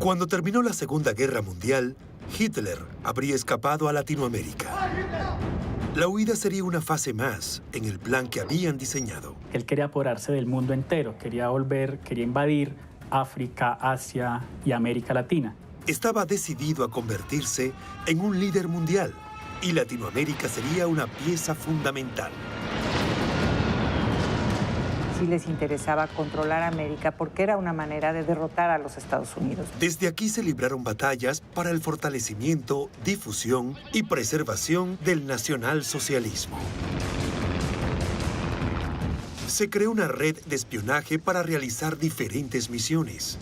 Cuando terminó la Segunda Guerra Mundial, Hitler habría escapado a Latinoamérica. La huida sería una fase más en el plan que habían diseñado. Él quería apoderarse del mundo entero, quería invadir África, Asia y América Latina. Estaba decidido a convertirse en un líder mundial y Latinoamérica sería una pieza fundamental. Sí les interesaba controlar América porque era una manera de derrotar a los Estados Unidos. Desde aquí se libraron batallas para el fortalecimiento, difusión y preservación del nacionalsocialismo. Se creó una red de espionaje para realizar diferentes misiones.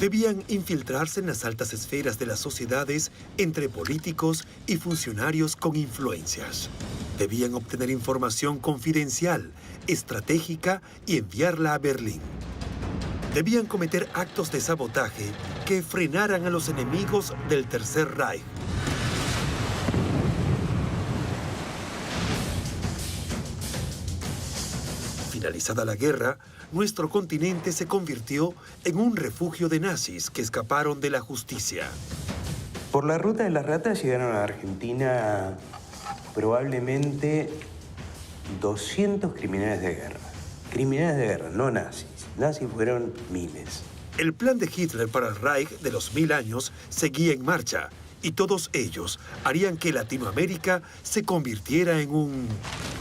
Debían infiltrarse en las altas esferas de las sociedades entre políticos y funcionarios con influencias. Debían obtener información confidencial, estratégica y enviarla a Berlín. Debían cometer actos de sabotaje que frenaran a los enemigos del Tercer Reich. Finalizada la guerra, nuestro continente se convirtió en un refugio de nazis que escaparon de la justicia. Por la ruta de las ratas llegaron a Argentina probablemente 200 criminales de guerra. Criminales de guerra, no nazis. Nazis fueron miles. El plan de Hitler para el Reich de los 1000 años seguía en marcha y todos ellos harían que Latinoamérica se convirtiera en un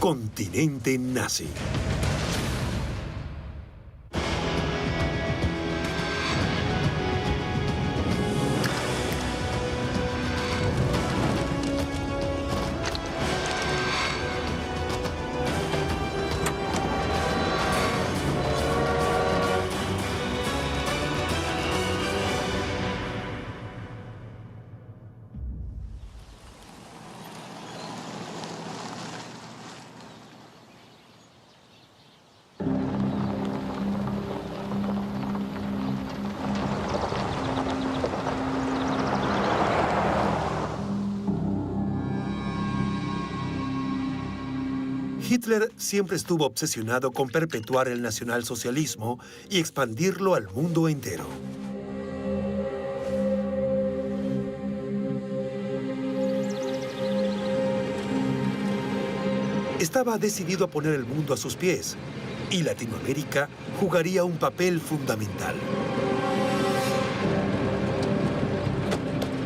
continente nazi. Hitler siempre estuvo obsesionado con perpetuar el nacionalsocialismo y expandirlo al mundo entero. Estaba decidido a poner el mundo a sus pies, y Latinoamérica jugaría un papel fundamental.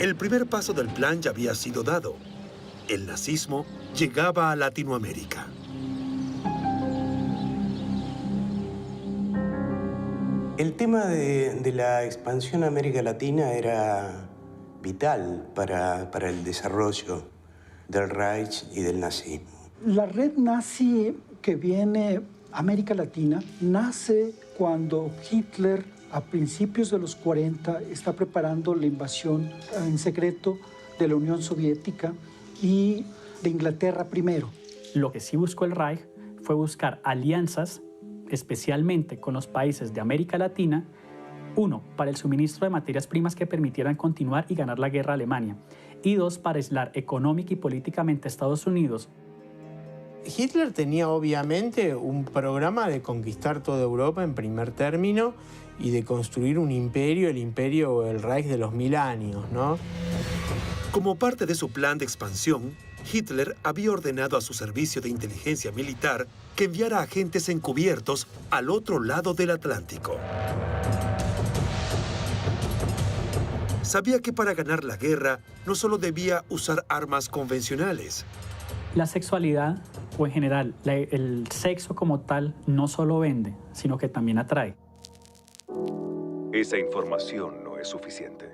El primer paso del plan ya había sido dado. El nazismo llegaba a Latinoamérica. El tema de la expansión a América Latina era vital para el desarrollo del Reich y del nazismo. La red nazi que viene a América Latina nace cuando Hitler, a principios de los 40, está preparando la invasión en secreto de la Unión Soviética y de Inglaterra primero. Lo que sí buscó el Reich fue buscar alianzas, especialmente con los países de América Latina, uno, para el suministro de materias primas que permitieran continuar y ganar la guerra a Alemania, y dos, para aislar económica y políticamente a Estados Unidos. Hitler tenía obviamente un programa de conquistar toda Europa en primer término y de construir un imperio, el Reich de los 1000 años, ¿no? Como parte de su plan de expansión, Hitler había ordenado a su servicio de inteligencia militar que enviara agentes encubiertos al otro lado del Atlántico. Sabía que para ganar la guerra no solo debía usar armas convencionales. La sexualidad, o en general, el sexo como tal, no solo vende, sino que también atrae. Esa información no es suficiente.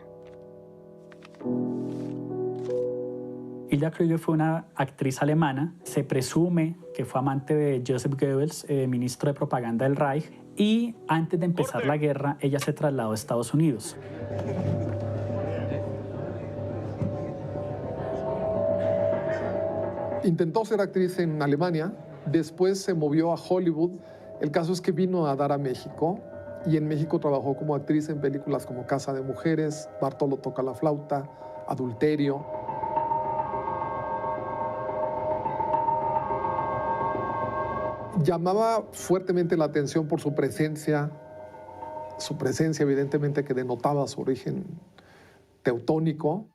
Hilda Krüger fue una actriz alemana. Se presume que fue amante de Joseph Goebbels, ministro de propaganda del Reich, y antes de empezar la guerra, ella se trasladó a Estados Unidos. Intentó ser actriz en Alemania, después se movió a Hollywood. El caso es que vino a dar a México y en México trabajó como actriz en películas como Casa de Mujeres, Bartolo toca la flauta, Adulterio. Llamaba fuertemente la atención por su presencia evidentemente que denotaba su origen teutónico.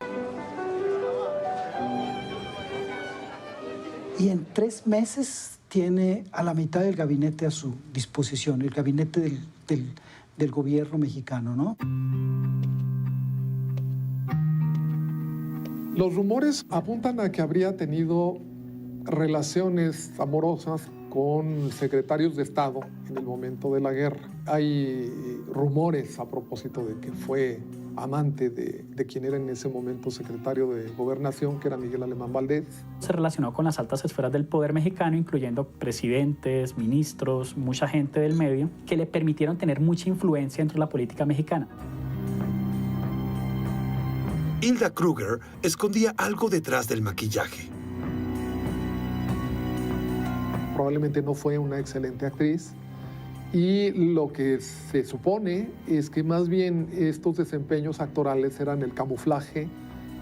Y en 3 meses tiene a la mitad del gabinete a su disposición, el gabinete del gobierno mexicano, ¿no? Los rumores apuntan a que habría tenido relaciones amorosas con secretarios de Estado en el momento de la guerra. Hay rumores a propósito de que fue amante de quien era en ese momento secretario de Gobernación, que era Miguel Alemán Valdés. Se relacionó con las altas esferas del poder mexicano, incluyendo presidentes, ministros, mucha gente del medio, que le permitieron tener mucha influencia dentro de la política mexicana. Hilda Kruger escondía algo detrás del maquillaje. Probablemente no fue una excelente actriz y lo que se supone es que más bien estos desempeños actorales eran el camuflaje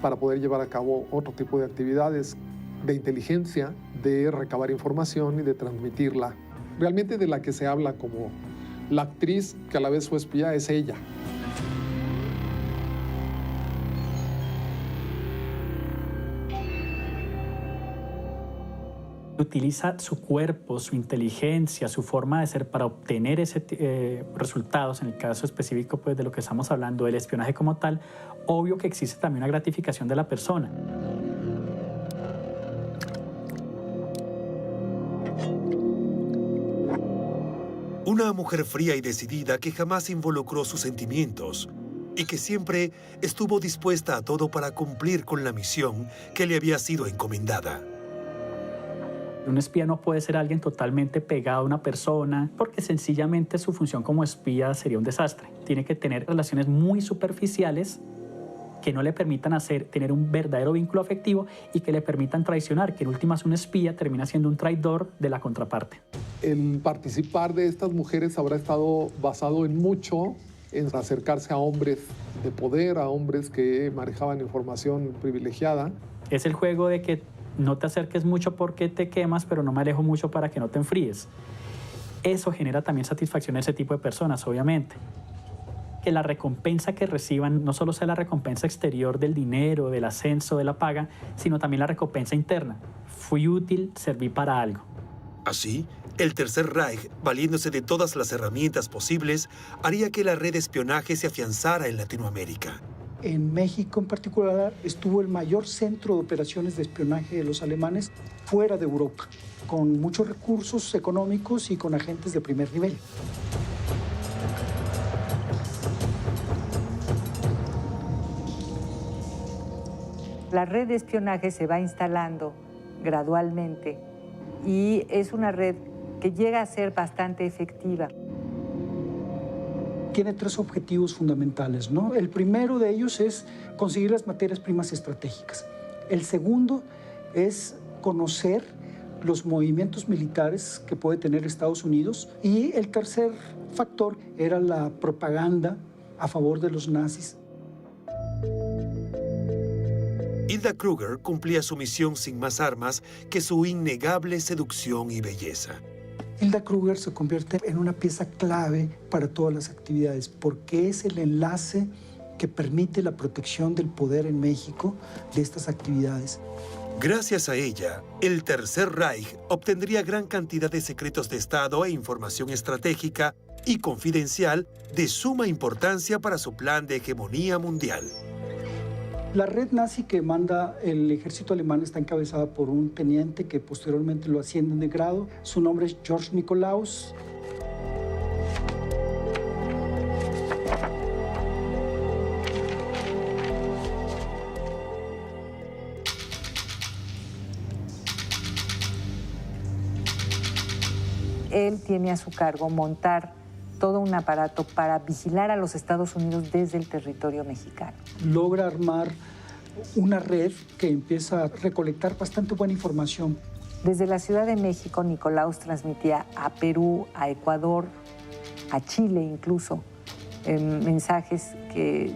para poder llevar a cabo otro tipo de actividades de inteligencia, de recabar información y de transmitirla. Realmente de la que se habla como la actriz que a la vez fue espía es ella. Utiliza su cuerpo, su inteligencia, su forma de ser para obtener resultados. En el caso específico pues, de lo que estamos hablando, del espionaje como tal, obvio que existe también una gratificación de la persona. Una mujer fría y decidida que jamás involucró sus sentimientos y que siempre estuvo dispuesta a todo para cumplir con la misión que le había sido encomendada. Un espía no puede ser alguien totalmente pegado a una persona porque sencillamente su función como espía sería un desastre. Tiene que tener relaciones muy superficiales que no le permitan tener un verdadero vínculo afectivo y que le permitan traicionar, que en últimas un espía termina siendo un traidor de la contraparte. El participar de estas mujeres habrá estado basado en mucho en acercarse a hombres de poder, a hombres que manejaban información privilegiada. Es el juego de que no te acerques mucho porque te quemas, pero no me alejo mucho para que no te enfríes. Eso genera también satisfacción a ese tipo de personas, obviamente. Que la recompensa que reciban no solo sea la recompensa exterior del dinero, del ascenso, de la paga, sino también la recompensa interna. Fui útil, serví para algo. Así, el Tercer Reich, valiéndose de todas las herramientas posibles, haría que la red de espionaje se afianzara en Latinoamérica. En México en particular estuvo el mayor centro de operaciones de espionaje de los alemanes fuera de Europa, con muchos recursos económicos y con agentes de primer nivel. La red de espionaje se va instalando gradualmente y es una red que llega a ser bastante efectiva. Tiene 3 objetivos fundamentales, ¿no? El primero de ellos es conseguir las materias primas estratégicas. El segundo es conocer los movimientos militares que puede tener Estados Unidos. Y el tercer factor era la propaganda a favor de los nazis. Hilda Kruger cumplía su misión sin más armas que su innegable seducción y belleza. Hilda Kruger se convierte en una pieza clave para todas las actividades porque es el enlace que permite la protección del poder en México de estas actividades. Gracias a ella, el Tercer Reich obtendría gran cantidad de secretos de Estado e información estratégica y confidencial de suma importancia para su plan de hegemonía mundial. La red nazi que manda el ejército alemán está encabezada por un teniente que posteriormente lo ascienden de grado. Su nombre es George Nikolaus. Él tiene a su cargo montar todo un aparato para vigilar a los Estados Unidos desde el territorio mexicano. Logra armar una red que empieza a recolectar bastante buena información. Desde la Ciudad de México, Nikolaus transmitía a Perú, a Ecuador, a Chile incluso, mensajes que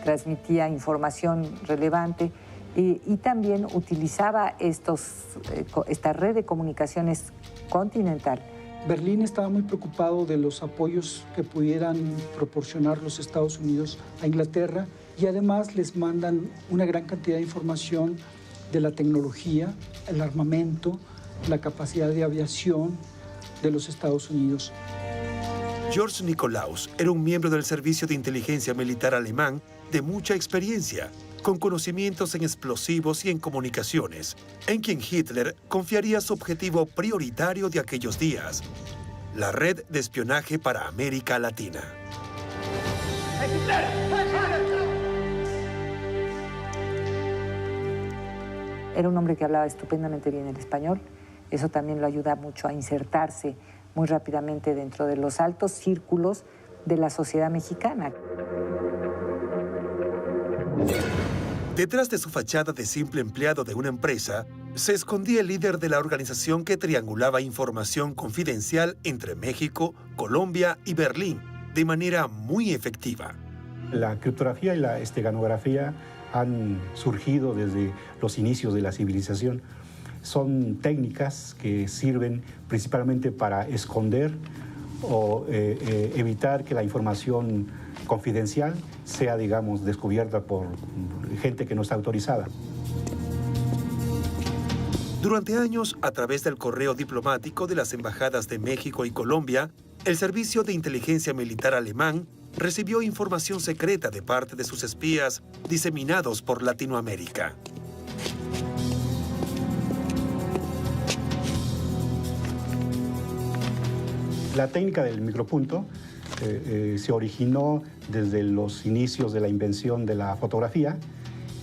transmitía información relevante y también utilizaba esta red de comunicaciones continental Berlín estaba muy preocupado de los apoyos que pudieran proporcionar los Estados Unidos a Inglaterra y además les mandan una gran cantidad de información de la tecnología, el armamento, la capacidad de aviación de los Estados Unidos. George Nikolaus era un miembro del Servicio de Inteligencia Militar alemán de mucha experiencia, con conocimientos en explosivos y en comunicaciones, en quien Hitler confiaría su objetivo prioritario de aquellos días, la red de espionaje para América Latina. Era un hombre que hablaba estupendamente bien el español. Eso también lo ayuda mucho a insertarse muy rápidamente dentro de los altos círculos de la sociedad mexicana. Detrás de su fachada de simple empleado de una empresa, se escondía el líder de la organización que triangulaba información confidencial entre México, Colombia y Berlín de manera muy efectiva. La criptografía y la esteganografía han surgido desde los inicios de la civilización. Son técnicas que sirven principalmente para esconder o evitar que la información confidencial sea, digamos, descubierta por gente que no está autorizada. Durante años, a través del correo diplomático de las embajadas de México y Colombia, el Servicio de Inteligencia Militar alemán recibió información secreta de parte de sus espías diseminados por Latinoamérica. La técnica del micropunto se originó desde los inicios de la invención de la fotografía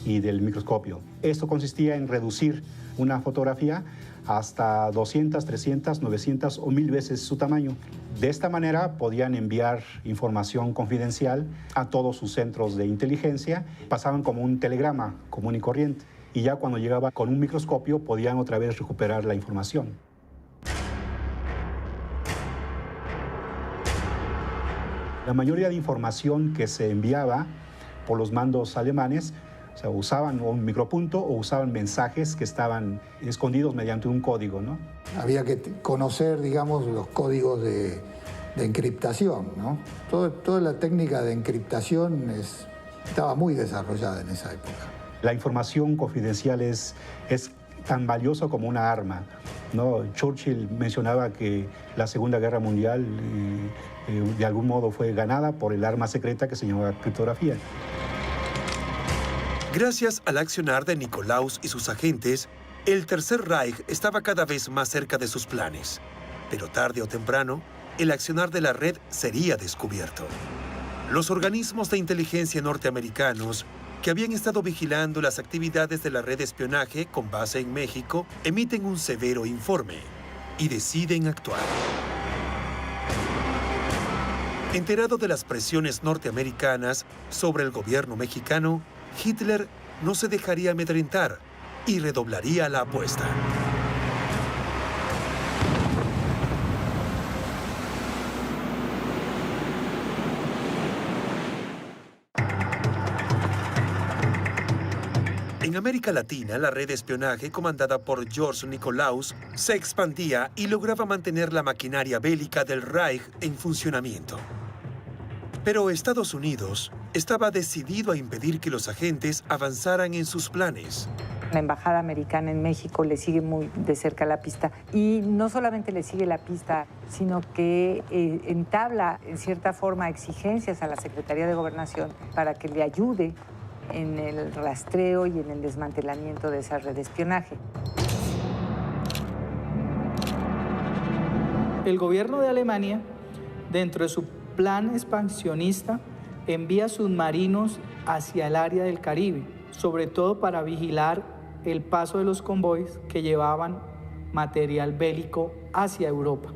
y del microscopio. Esto consistía en reducir una fotografía hasta 200, 300, 900 o 1000 veces su tamaño. De esta manera podían enviar información confidencial a todos sus centros de inteligencia. Pasaban como un telegrama común y corriente. Y ya cuando llegaba con un microscopio podían otra vez recuperar la información. La mayoría de información que se enviaba por los mandos alemanes, o sea, usaban un micropunto o usaban mensajes que estaban escondidos mediante un código, ¿no? Había que conocer, digamos, los códigos de encriptación, ¿no? Toda la técnica de encriptación estaba muy desarrollada en esa época. La información confidencial es tan valiosa como una arma, ¿no? Churchill mencionaba que la Segunda Guerra Mundial de algún modo fue ganada por el arma secreta que se llamaba criptografía. Gracias al accionar de Nikolaus y sus agentes, el Tercer Reich estaba cada vez más cerca de sus planes. Pero tarde o temprano, el accionar de la red sería descubierto. Los organismos de inteligencia norteamericanos, que habían estado vigilando las actividades de la red de espionaje con base en México, emiten un severo informe y deciden actuar. Enterado de las presiones norteamericanas sobre el gobierno mexicano, Hitler no se dejaría amedrentar y redoblaría la apuesta. En América Latina, la red de espionaje comandada por George Nikolaus se expandía y lograba mantener la maquinaria bélica del Reich en funcionamiento. Pero Estados Unidos estaba decidido a impedir que los agentes avanzaran en sus planes. La embajada americana en México le sigue muy de cerca la pista y no solamente le sigue la pista, sino que entabla en cierta forma exigencias a la Secretaría de Gobernación para que le ayude en el rastreo y en el desmantelamiento de esa red de espionaje. El gobierno de Alemania, dentro de su plan expansionista, envía submarinos hacia el área del Caribe, sobre todo para vigilar el paso de los convoys que llevaban material bélico hacia Europa.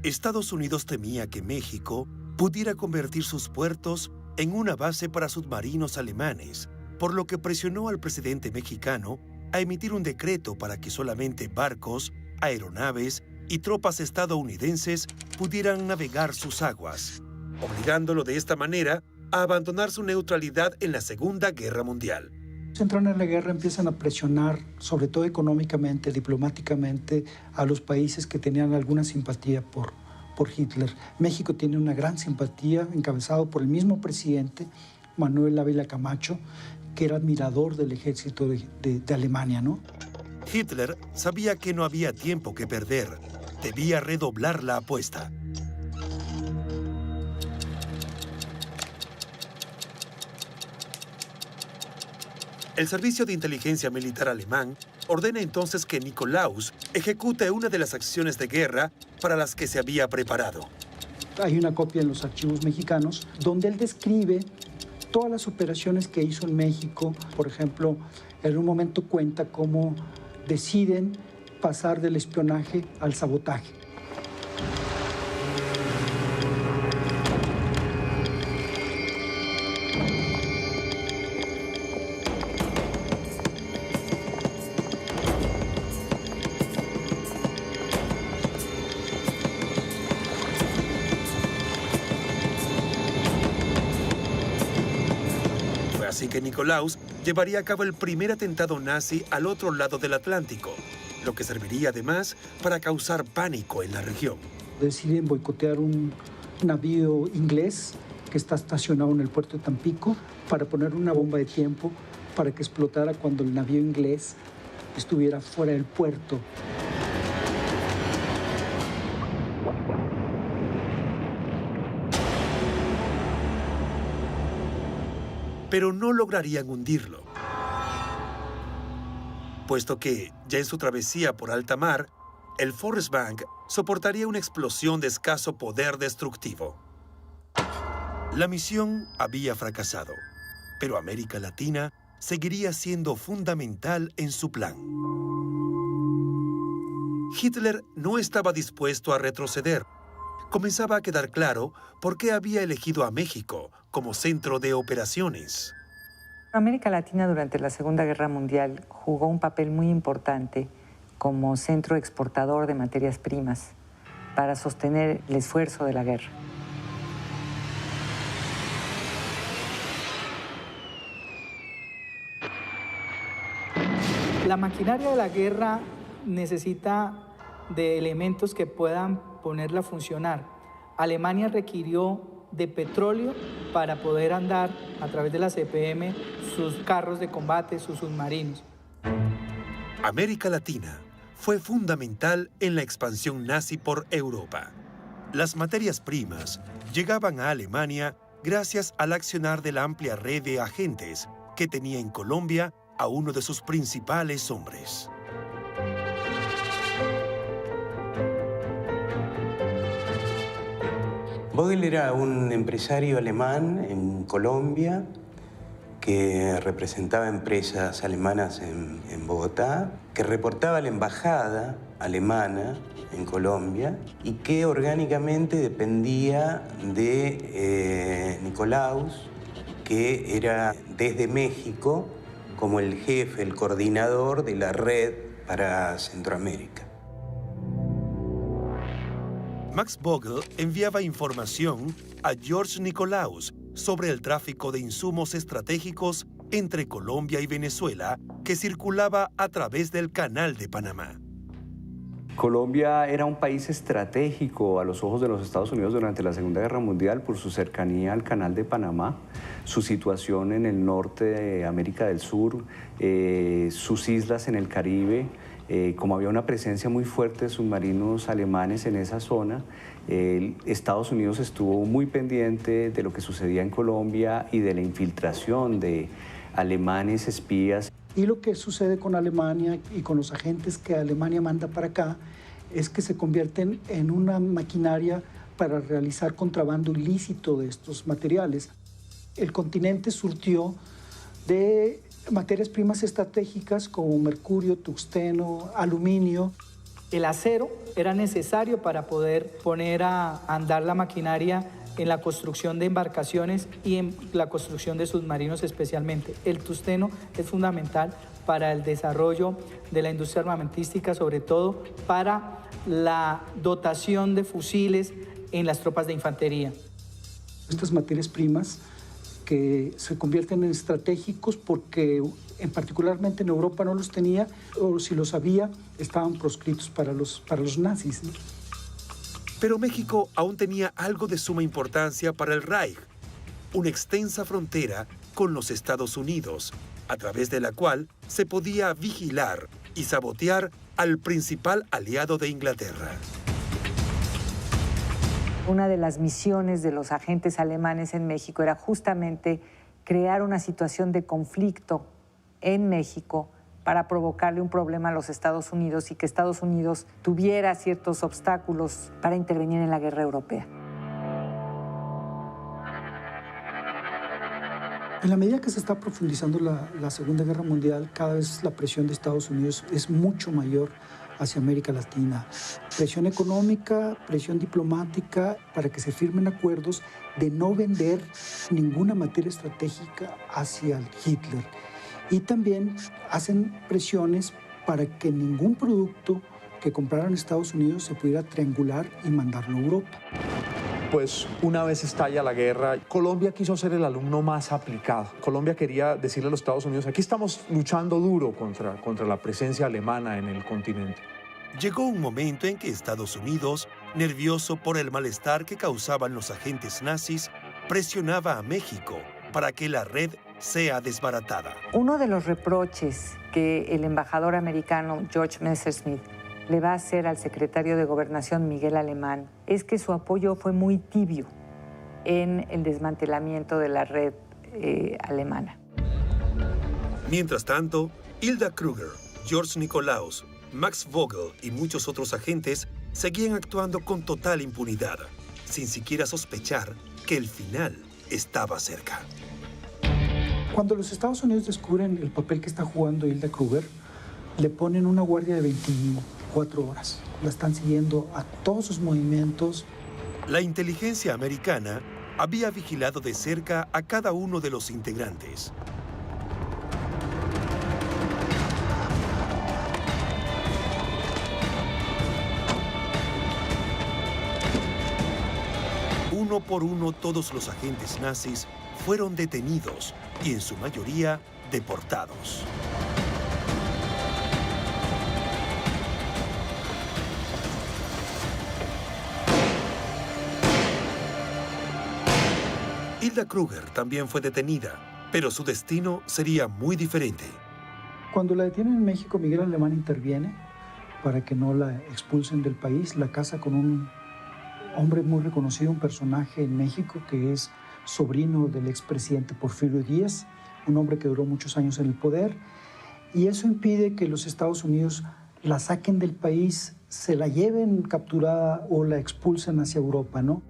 Estados Unidos temía que México pudiera convertir sus puertos en una base para submarinos alemanes, por lo que presionó al presidente mexicano a emitir un decreto para que solamente barcos, aeronaves y tropas estadounidenses pudieran navegar sus aguas, obligándolo de esta manera a abandonar su neutralidad en la Segunda Guerra Mundial. Entran en la guerra, empiezan a presionar, sobre todo económicamente, diplomáticamente, a los países que tenían alguna simpatía por por Hitler. México tiene una gran simpatía, encabezado por el mismo presidente, Manuel Ávila Camacho, que era admirador del ejército de Alemania, ¿no? Hitler sabía que no había tiempo que perder. Debía redoblar la apuesta. El Servicio de Inteligencia Militar alemán ordena entonces que Nikolaus ejecute una de las acciones de guerra para las que se había preparado. Hay una copia en los archivos mexicanos donde él describe todas las operaciones que hizo en México. Por ejemplo, en un momento cuenta cómo deciden pasar del espionaje al sabotaje. Así que Nikolaus llevaría a cabo el primer atentado nazi al otro lado del Atlántico, lo que serviría además para causar pánico en la región. Deciden boicotear un navío inglés que está estacionado en el puerto de Tampico para poner una bomba de tiempo para que explotara cuando el navío inglés estuviera fuera del puerto. Pero no lograrían hundirlo, puesto que, ya en su travesía por alta mar, el Forrest Bank soportaría una explosión de escaso poder destructivo. La misión había fracasado, pero América Latina seguiría siendo fundamental en su plan. Hitler no estaba dispuesto a retroceder. Comenzaba a quedar claro por qué había elegido a México como centro de operaciones. América Latina durante la Segunda Guerra Mundial jugó un papel muy importante como centro exportador de materias primas para sostener el esfuerzo de la guerra. La maquinaria de la guerra necesita de elementos que puedan ponerla a funcionar. Alemania requirió de petróleo para poder andar a través de la CPM sus carros de combate, sus submarinos. América Latina fue fundamental en la expansión nazi por Europa. Las materias primas llegaban a Alemania gracias al accionar de la amplia red de agentes que tenía en Colombia a uno de sus principales hombres. Vogel era un empresario alemán en Colombia que representaba empresas alemanas en Bogotá, que reportaba a la embajada alemana en Colombia y que orgánicamente dependía de Nikolaus, que era desde México como el jefe, el coordinador de la red para Centroamérica. Max Vogel enviaba información a George Nikolaus sobre el tráfico de insumos estratégicos entre Colombia y Venezuela que circulaba a través del Canal de Panamá. Colombia era un país estratégico a los ojos de los Estados Unidos durante la Segunda Guerra Mundial por su cercanía al Canal de Panamá, su situación en el norte de América del Sur, sus islas en el Caribe. Como había una presencia muy fuerte de submarinos alemanes en esa zona, Estados Unidos estuvo muy pendiente de lo que sucedía en Colombia y de la infiltración de alemanes espías. Y lo que sucede con Alemania y con los agentes que Alemania manda para acá es que se convierten en una maquinaria para realizar contrabando ilícito de estos materiales. El continente surtió de materias primas estratégicas como mercurio, tungsteno, aluminio. El acero era necesario para poder poner a andar la maquinaria en la construcción de embarcaciones y en la construcción de submarinos especialmente. El tungsteno es fundamental para el desarrollo de la industria armamentística, sobre todo para la dotación de fusiles en las tropas de infantería. Estas materias primas que se convierten en estratégicos porque particularmente en Europa no los tenía, o si los había, estaban proscritos para los nazis, ¿no? Pero México aún tenía algo de suma importancia para el Reich, una extensa frontera con los Estados Unidos, a través de la cual se podía vigilar y sabotear al principal aliado de Inglaterra. Una de las misiones de los agentes alemanes en México era justamente crear una situación de conflicto en México para provocarle un problema a los Estados Unidos y que Estados Unidos tuviera ciertos obstáculos para intervenir en la guerra europea. En la medida que se está profundizando la Segunda Guerra Mundial, cada vez la presión de Estados Unidos es mucho mayor hacia América Latina. Presión económica, presión diplomática, para que se firmen acuerdos de no vender ninguna materia estratégica hacia Hitler. Y también hacen presiones para que ningún producto que compraran Estados Unidos se pudiera triangular y mandarlo a Europa. Pues una vez estalla la guerra, Colombia quiso ser el alumno más aplicado. Colombia quería decirle a los Estados Unidos, aquí estamos luchando duro contra la presencia alemana en el continente. Llegó un momento en que Estados Unidos, nervioso por el malestar que causaban los agentes nazis, presionaba a México para que la red sea desbaratada. Uno de los reproches que el embajador americano George Messerschmitt le va a hacer al secretario de Gobernación Miguel Alemán es que su apoyo fue muy tibio en el desmantelamiento de la red alemana. Mientras tanto, Hilda Kruger, George Nikolaus, Max Vogel y muchos otros agentes seguían actuando con total impunidad, sin siquiera sospechar que el final estaba cerca. Cuando los Estados Unidos descubren el papel que está jugando Hilda Kruger, le ponen una guardia de 24 horas. La están siguiendo a todos sus movimientos. La inteligencia americana había vigilado de cerca a cada uno de los integrantes. Uno por uno, todos los agentes nazis fueron detenidos y en su mayoría deportados. Hilda Kruger también fue detenida, pero su destino sería muy diferente. Cuando la detienen en México, Miguel Alemán interviene para que no la expulsen del país. La casa con un hombre muy reconocido, un personaje en México que es sobrino del expresidente Porfirio Díaz, un hombre que duró muchos años en el poder. Y eso impide que los Estados Unidos la saquen del país, se la lleven capturada o la expulsen hacia Europa, ¿no?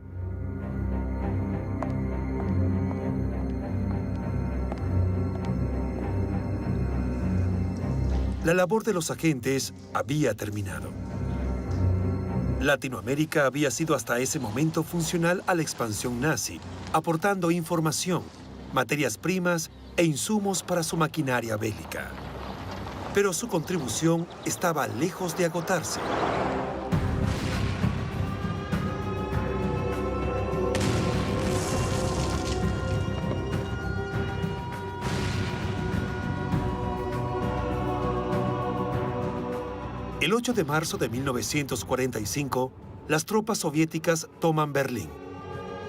La labor de los agentes había terminado. Latinoamérica había sido hasta ese momento funcional a la expansión nazi, aportando información, materias primas e insumos para su maquinaria bélica. Pero su contribución estaba lejos de agotarse. El 8 de marzo de 1945, las tropas soviéticas toman Berlín.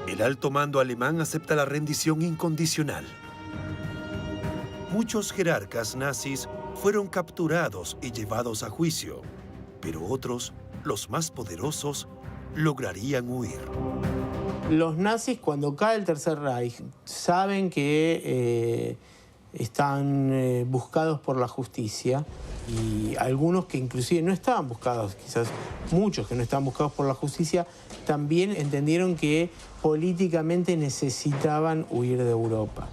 El alto mando alemán acepta la rendición incondicional. Muchos jerarcas nazis fueron capturados y llevados a juicio, pero otros, los más poderosos, lograrían huir. Los nazis, cuando cae el Tercer Reich, saben que están buscados por la justicia, y algunos que inclusive no estaban buscados, quizás muchos que no estaban buscados por la justicia, también entendieron que políticamente necesitaban huir de Europa.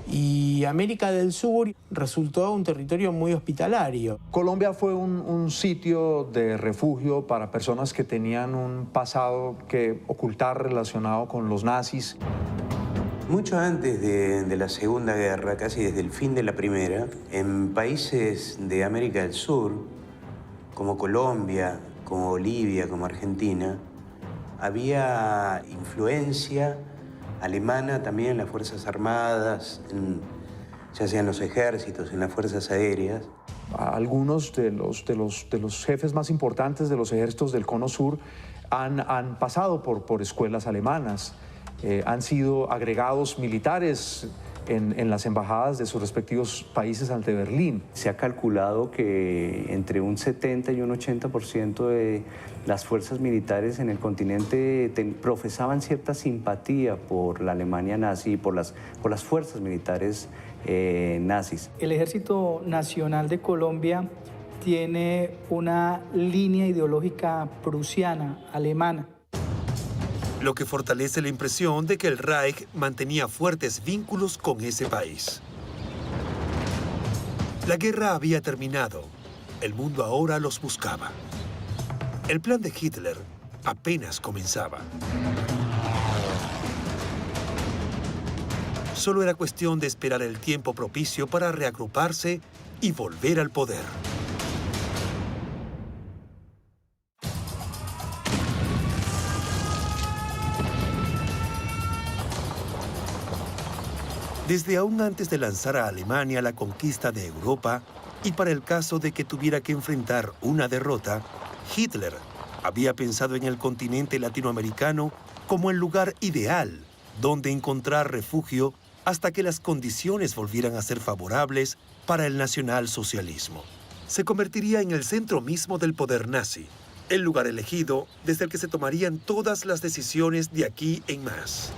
Y América del Sur resultó un territorio muy hospitalario. Colombia fue un sitio de refugio para personas que tenían un pasado que ocultar relacionado con los nazis. Mucho antes de la Segunda Guerra, casi desde el fin de la Primera, en países de América del Sur, como Colombia, como Bolivia, como Argentina, había influencia alemana también en las Fuerzas Armadas, ya sea en los ejércitos, en las Fuerzas Aéreas. Algunos de los jefes más importantes de los ejércitos del Cono Sur han pasado por escuelas alemanas, han sido agregados militares en las embajadas de sus respectivos países ante Berlín. Se ha calculado que entre un 70 y un 80% de las fuerzas militares en el continente profesaban cierta simpatía por la Alemania nazi y por las fuerzas militares nazis. El Ejército Nacional de Colombia tiene una línea ideológica prusiana, alemana. Lo que fortalece la impresión de que el Reich mantenía fuertes vínculos con ese país. La guerra había terminado. El mundo ahora los buscaba. El plan de Hitler apenas comenzaba. Solo era cuestión de esperar el tiempo propicio para reagruparse y volver al poder. Desde aún antes de lanzar a Alemania la conquista de Europa, y para el caso de que tuviera que enfrentar una derrota, Hitler había pensado en el continente latinoamericano como el lugar ideal donde encontrar refugio hasta que las condiciones volvieran a ser favorables para el nacionalsocialismo. Se convertiría en el centro mismo del poder nazi, el lugar elegido desde el que se tomarían todas las decisiones de aquí en más.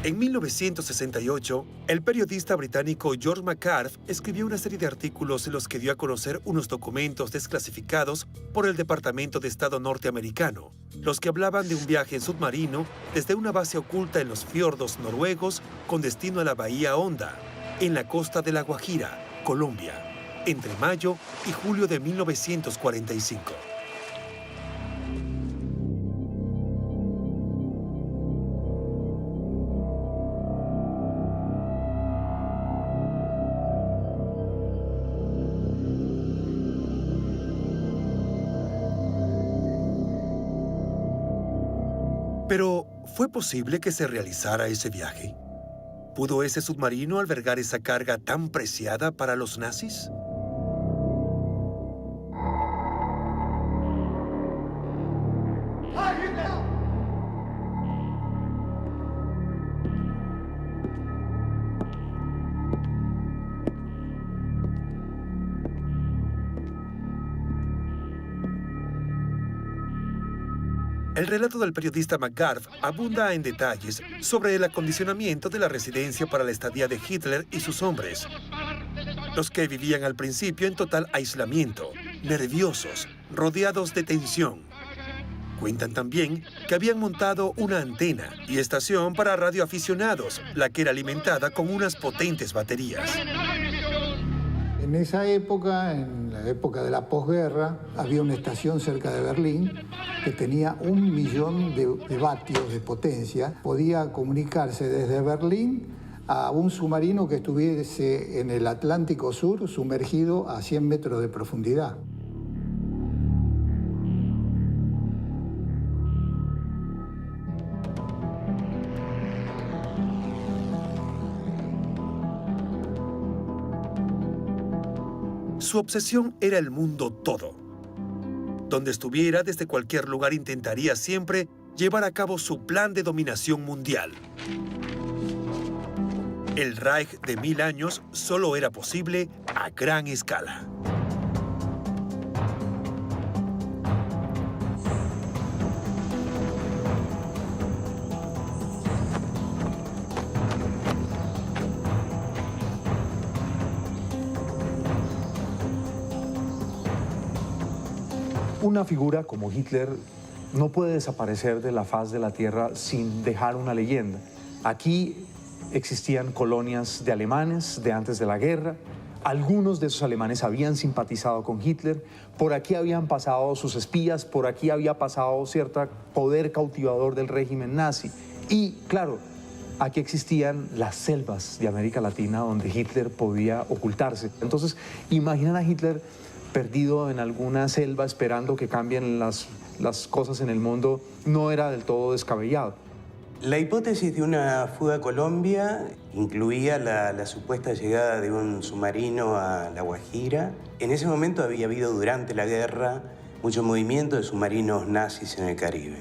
En 1968, el periodista británico George McCarthy escribió una serie de artículos en los que dio a conocer unos documentos desclasificados por el Departamento de Estado norteamericano, los que hablaban de un viaje en submarino desde una base oculta en los fiordos noruegos con destino a la Bahía Honda, en la costa de La Guajira, Colombia, entre mayo y julio de 1945. Pero, ¿fue posible que se realizara ese viaje? ¿Pudo ese submarino albergar esa carga tan preciada para los nazis? El relato del periodista McGarth abunda en detalles sobre el acondicionamiento de la residencia para la estadía de Hitler y sus hombres, los que vivían al principio en total aislamiento, nerviosos, rodeados de tensión. Cuentan también que habían montado una antena y estación para radioaficionados, la que era alimentada con unas potentes baterías. En esa época, en la época de la posguerra, había una estación cerca de Berlín que tenía 1 millón de vatios de potencia. Podía comunicarse desde Berlín a un submarino que estuviese en el Atlántico Sur, sumergido a 100 metros de profundidad. Su obsesión era el mundo todo. Donde estuviera, desde cualquier lugar intentaría siempre llevar a cabo su plan de dominación mundial. El Reich de 1000 años solo era posible a gran escala. Una figura como Hitler no puede desaparecer de la faz de la tierra sin dejar una leyenda. Aquí existían colonias de alemanes de antes de la guerra, Algunos de esos alemanes habían simpatizado con Hitler, por aquí habían pasado sus espías, por aquí había pasado cierto poder cautivador del régimen nazi. Y claro, aquí existían las selvas de América Latina donde Hitler podía ocultarse. Entonces, imaginan a Hitler perdido en alguna selva esperando que cambien las cosas en el mundo, no era del todo descabellado. La hipótesis de una fuga a Colombia incluía la supuesta llegada de un submarino a La Guajira. En ese momento había habido durante la guerra mucho movimiento de submarinos nazis en el Caribe.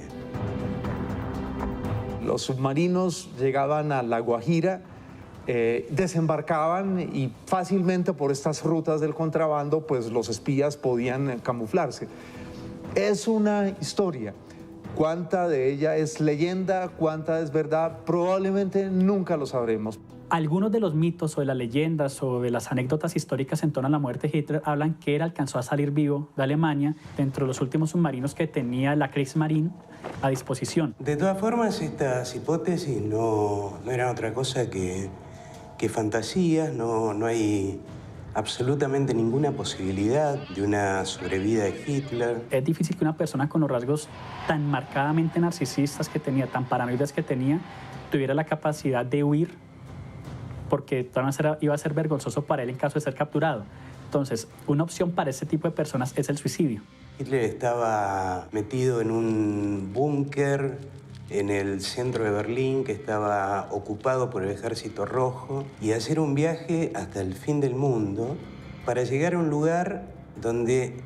Los submarinos llegaban a La Guajira, desembarcaban y fácilmente por estas rutas del contrabando, pues los espías podían camuflarse. Es una historia. ¿Cuánta de ella es leyenda? ¿Cuánta es verdad? Probablemente nunca lo sabremos. Algunos de los mitos o de las leyendas o de las anécdotas históricas en torno a la muerte de Hitler hablan que él alcanzó a salir vivo de Alemania dentro de los últimos submarinos que tenía la Kriegsmarine a disposición. De todas formas, estas hipótesis no eran otra cosa que fantasías, no hay absolutamente ninguna posibilidad de una sobrevida de Hitler. Es difícil que una persona con los rasgos tan marcadamente narcisistas que tenía, tan paranoides que tenía, tuviera la capacidad de huir, porque iba a ser vergonzoso para él en caso de ser capturado. Entonces, una opción para ese tipo de personas es el suicidio. Hitler estaba metido en un búnker en el centro de Berlín que estaba ocupado por el Ejército Rojo y hacer un viaje hasta el fin del mundo para llegar a un lugar donde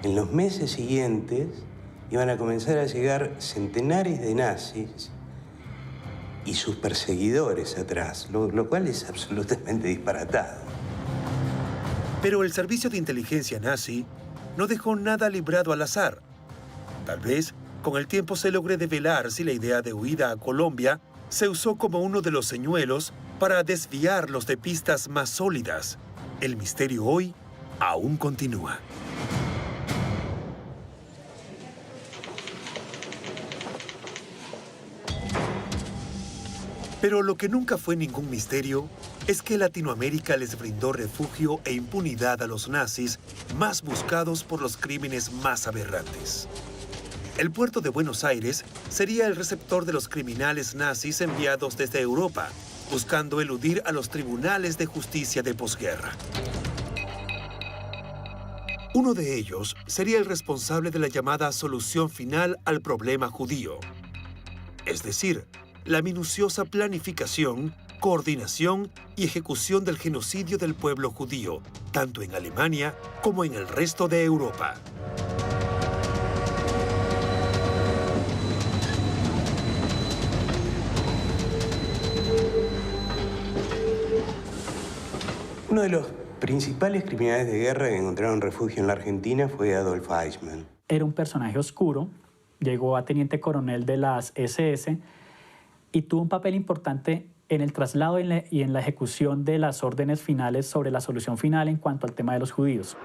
en los meses siguientes iban a comenzar a llegar centenares de nazis y sus perseguidores atrás, lo cual es absolutamente disparatado. Pero el servicio de inteligencia nazi no dejó nada librado al azar. Tal vez con el tiempo se logre develar si la idea de huida a Colombia se usó como uno de los señuelos para desviarlos de pistas más sólidas. El misterio hoy aún continúa. Pero lo que nunca fue ningún misterio es que Latinoamérica les brindó refugio e impunidad a los nazis más buscados por los crímenes más aberrantes. El puerto de Buenos Aires sería el receptor de los criminales nazis enviados desde Europa, buscando eludir a los tribunales de justicia de posguerra. Uno de ellos sería el responsable de la llamada solución final al problema judío, es decir, la minuciosa planificación, coordinación y ejecución del genocidio del pueblo judío, tanto en Alemania como en el resto de Europa. Uno de los principales criminales de guerra que encontraron refugio en la Argentina fue Adolf Eichmann. Era un personaje oscuro, llegó a teniente coronel de las SS y tuvo un papel importante en el traslado y en la ejecución de las órdenes finales sobre la solución final en cuanto al tema de los judíos.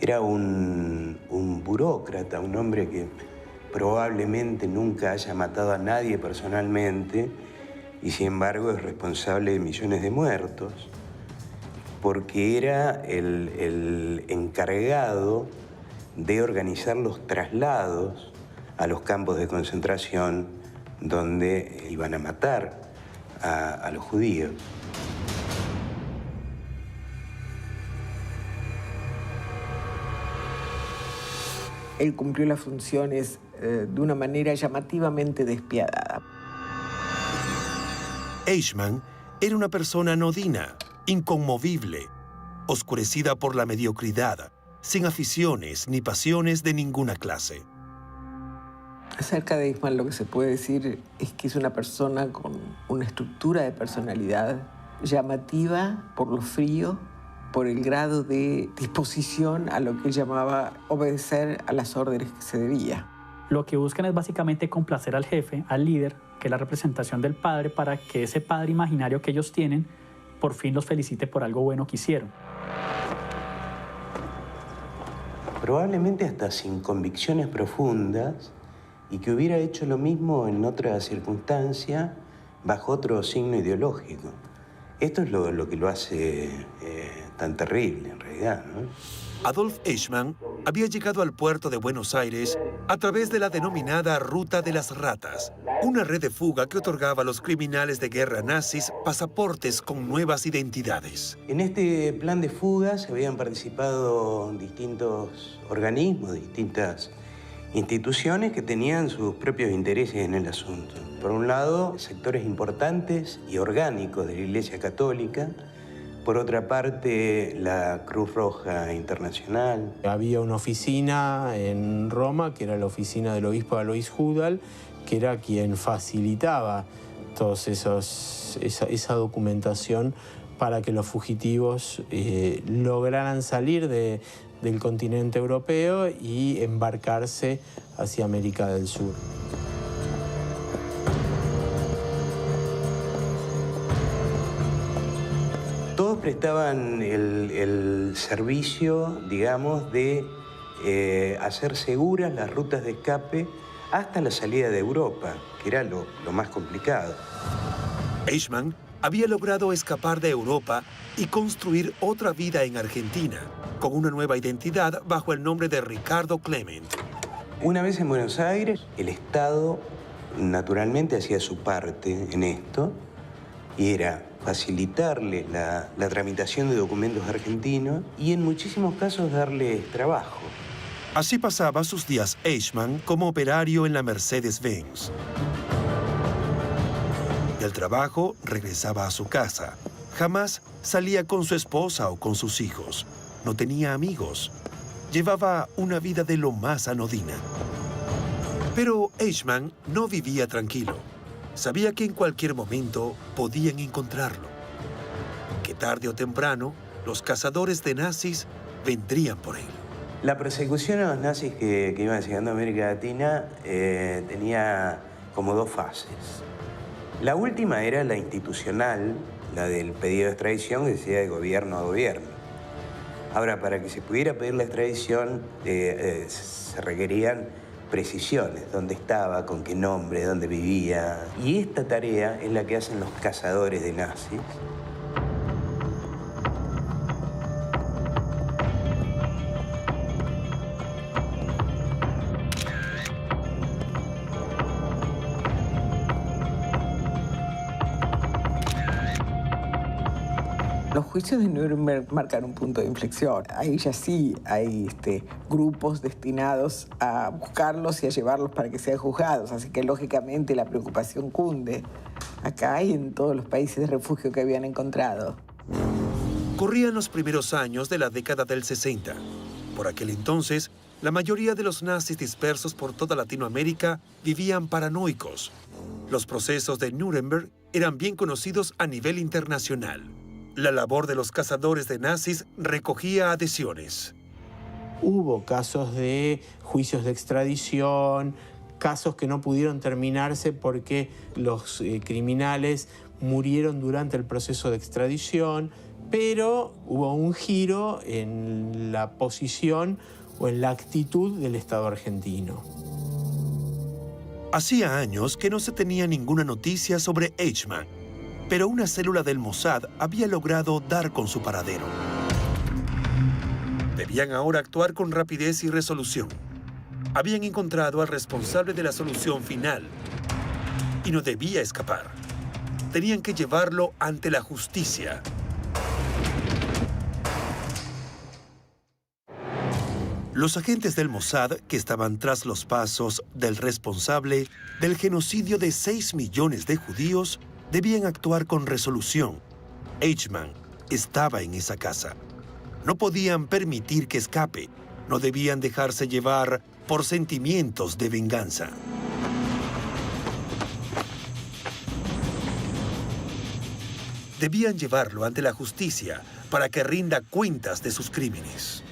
Era un burócrata, un hombre que probablemente nunca haya matado a nadie personalmente y sin embargo es responsable de millones de muertos, porque era el encargado de organizar los traslados a los campos de concentración donde iban a matar a los judíos. Él cumplió las funciones de una manera llamativamente despiadada. Eichmann era una persona anodina, inconmovible, oscurecida por la mediocridad, sin aficiones ni pasiones de ninguna clase. Acerca de Eichmann lo que se puede decir es que es una persona con una estructura de personalidad llamativa por lo frío, por el grado de disposición a lo que él llamaba obedecer a las órdenes que se debía. Lo que buscan es básicamente complacer al jefe, al líder, que es la representación del padre, para que ese padre imaginario que ellos tienen por fin los felicite por algo bueno que hicieron. Probablemente hasta sin convicciones profundas, y que hubiera hecho lo mismo en otra circunstancia, bajo otro signo ideológico. Esto es lo que lo hace tan terrible, en realidad, ¿no? Adolf Eichmann había llegado al puerto de Buenos Aires a través de la denominada Ruta de las Ratas, una red de fuga que otorgaba a los criminales de guerra nazis pasaportes con nuevas identidades. En este plan de fugas habían participado distintos organismos, distintas instituciones que tenían sus propios intereses en el asunto. Por un lado, sectores importantes y orgánicos de la Iglesia Católica. Por otra parte, la Cruz Roja Internacional. Había una oficina en Roma, que era la oficina del obispo Alois Hudal, que era quien facilitaba toda esa documentación para que los fugitivos lograran salir del continente europeo y embarcarse hacia América del Sur. Todos prestaban el servicio, digamos, de hacer seguras las rutas de escape hasta la salida de Europa, que era lo más complicado. Eichmann había logrado escapar de Europa y construir otra vida en Argentina, con una nueva identidad bajo el nombre de Ricardo Clement. Una vez en Buenos Aires, el Estado naturalmente hacía su parte en esto, y era facilitarles la tramitación de documentos argentinos y en muchísimos casos darles trabajo. Así pasaba sus días Eichmann como operario en la Mercedes-Benz. Del trabajo regresaba a su casa. Jamás salía con su esposa o con sus hijos. No tenía amigos. Llevaba una vida de lo más anodina. Pero Eichmann no vivía tranquilo. Sabía que en cualquier momento podían encontrarlo. Que tarde o temprano, los cazadores de nazis vendrían por él. La persecución a los nazis que iban llegando a América Latina tenía como dos fases. La última era la institucional, la del pedido de extradición, que decía de gobierno a gobierno. Ahora, para que se pudiera pedir la extradición, se requerían precisiones, dónde estaba, con qué nombre, dónde vivía. Y esta tarea es la que hacen los cazadores de nazis. Los juicios de Nuremberg marcan un punto de inflexión. Ahí ya sí hay grupos destinados a buscarlos y a llevarlos para que sean juzgados. Así que, lógicamente, la preocupación cunde acá y en todos los países de refugio que habían encontrado. Corrían los primeros años de la década del 60. Por aquel entonces, la mayoría de los nazis dispersos por toda Latinoamérica vivían paranoicos. Los procesos de Nuremberg eran bien conocidos a nivel internacional. La labor de los cazadores de nazis recogía adhesiones. Hubo casos de juicios de extradición, casos que no pudieron terminarse porque los criminales murieron durante el proceso de extradición, pero hubo un giro en la posición o en la actitud del Estado argentino. Hacía años que no se tenía ninguna noticia sobre Eichmann, pero una célula del Mossad había logrado dar con su paradero. Debían ahora actuar con rapidez y resolución. Habían encontrado al responsable de la solución final y no debía escapar. Tenían que llevarlo ante la justicia. Los agentes del Mossad, que estaban tras los pasos del responsable del genocidio de 6 millones de judíos, debían actuar con resolución. Eichmann estaba en esa casa. No podían permitir que escape. No debían dejarse llevar por sentimientos de venganza. Debían llevarlo ante la justicia para que rinda cuentas de sus crímenes.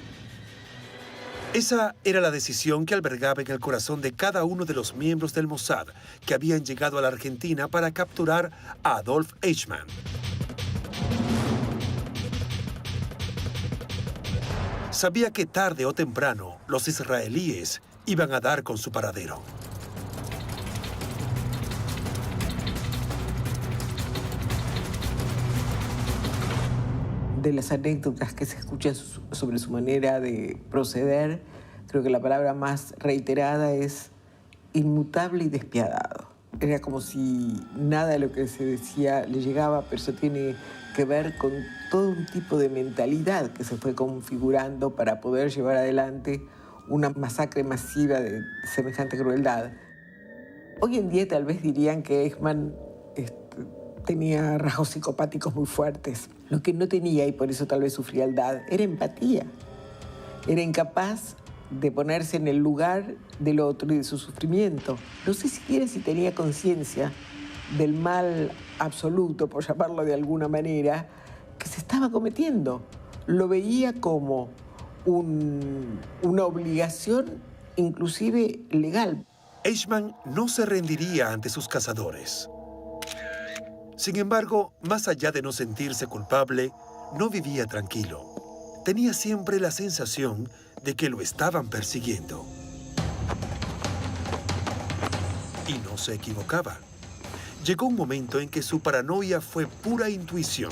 Esa era la decisión que albergaba en el corazón de cada uno de los miembros del Mossad que habían llegado a la Argentina para capturar a Adolf Eichmann. Sabía que tarde o temprano los israelíes iban a dar con su paradero. De las anécdotas que se escuchan sobre su manera de proceder, creo que la palabra más reiterada es inmutable y despiadado. Era como si nada de lo que se decía le llegaba, pero eso tiene que ver con todo un tipo de mentalidad que se fue configurando para poder llevar adelante una masacre masiva de semejante crueldad. Hoy en día tal vez dirían que Eichmann tenía rasgos psicopáticos muy fuertes. Lo que no tenía, y por eso tal vez su frialdad, era empatía. Era incapaz de ponerse en el lugar del otro y de su sufrimiento. No sé siquiera si tenía conciencia del mal absoluto, por llamarlo de alguna manera, que se estaba cometiendo. Lo veía como una obligación, inclusive legal. Eichmann no se rendiría ante sus cazadores. Sin embargo, más allá de no sentirse culpable, no vivía tranquilo. Tenía siempre la sensación de que lo estaban persiguiendo. Y no se equivocaba. Llegó un momento en que su paranoia fue pura intuición.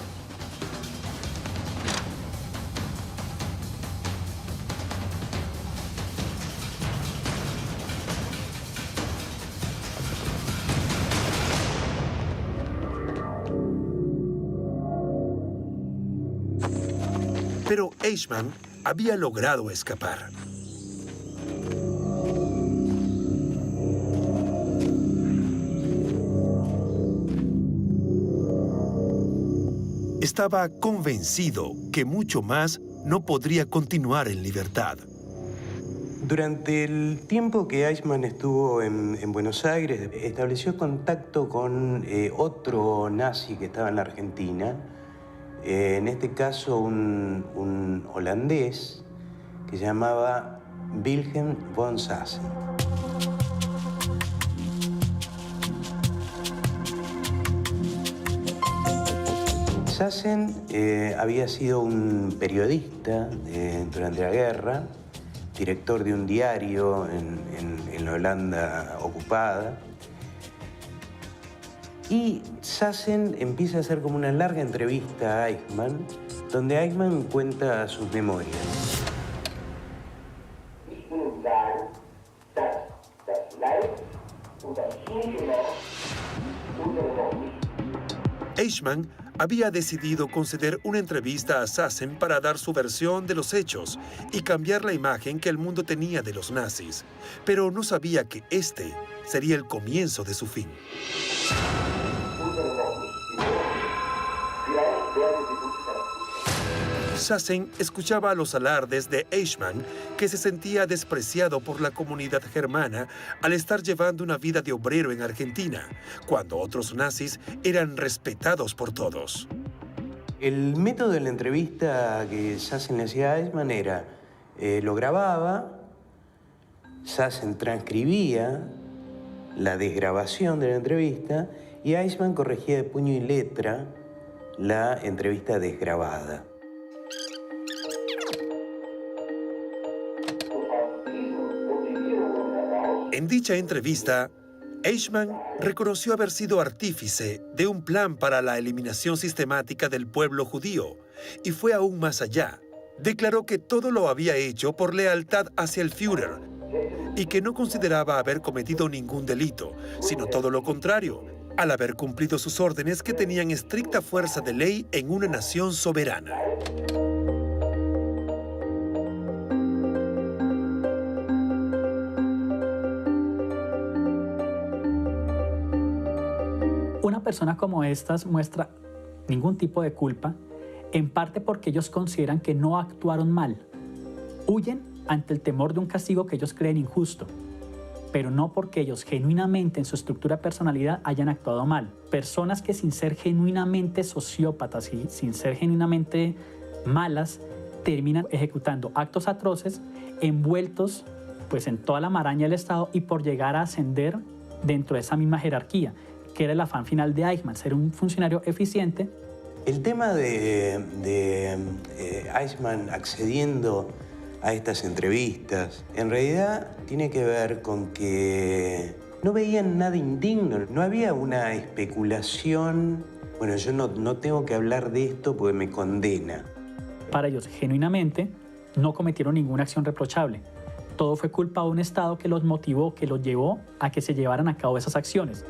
Pero Eichmann había logrado escapar. Estaba convencido que mucho más no podría continuar en libertad. Durante el tiempo que Eichmann estuvo en Buenos Aires, estableció contacto con otro nazi que estaba en la Argentina, en este caso un holandés que se llamaba Wilhelm von Sassen. Sassen había sido un periodista durante la guerra, director de un diario en la Holanda ocupada. Y Sassen empieza a hacer como una larga entrevista a Eichmann, donde Eichmann cuenta sus memorias. Eichmann había decidido conceder una entrevista a Sassen para dar su versión de los hechos y cambiar la imagen que el mundo tenía de los nazis, pero no sabía que este sería el comienzo de su fin. Sassen escuchaba los alardes de Eichmann, que se sentía despreciado por la comunidad germana al estar llevando una vida de obrero en Argentina, cuando otros nazis eran respetados por todos. El método de la entrevista que Sassen le hacía a Eichmann era, lo grababa, Sassen transcribía la desgrabación de la entrevista y Eichmann corregía de puño y letra la entrevista desgrabada. En dicha entrevista, Eichmann reconoció haber sido artífice de un plan para la eliminación sistemática del pueblo judío y fue aún más allá. Declaró que todo lo había hecho por lealtad hacia el Führer y que no consideraba haber cometido ningún delito, sino todo lo contrario, al haber cumplido sus órdenes que tenían estricta fuerza de ley en una nación soberana. Una persona como estas muestra ningún tipo de culpa, en parte porque ellos consideran que no actuaron mal. Huyen ante el temor de un castigo que ellos creen injusto, pero no porque ellos genuinamente en su estructura de personalidad hayan actuado mal. Personas que sin ser genuinamente sociópatas y sin ser genuinamente malas, terminan ejecutando actos atroces envueltos pues, en toda la maraña del Estado y por llegar a ascender dentro de esa misma jerarquía, que era el afán final de Eichmann, ser un funcionario eficiente. El tema de Eichmann accediendo a estas entrevistas, en realidad tiene que ver con que no veían nada indigno, no había una especulación, bueno, yo no tengo que hablar de esto porque me condena. Para ellos, genuinamente, no cometieron ninguna acción reprochable. Todo fue culpa de un Estado que los motivó, que los llevó a que se llevaran a cabo esas acciones.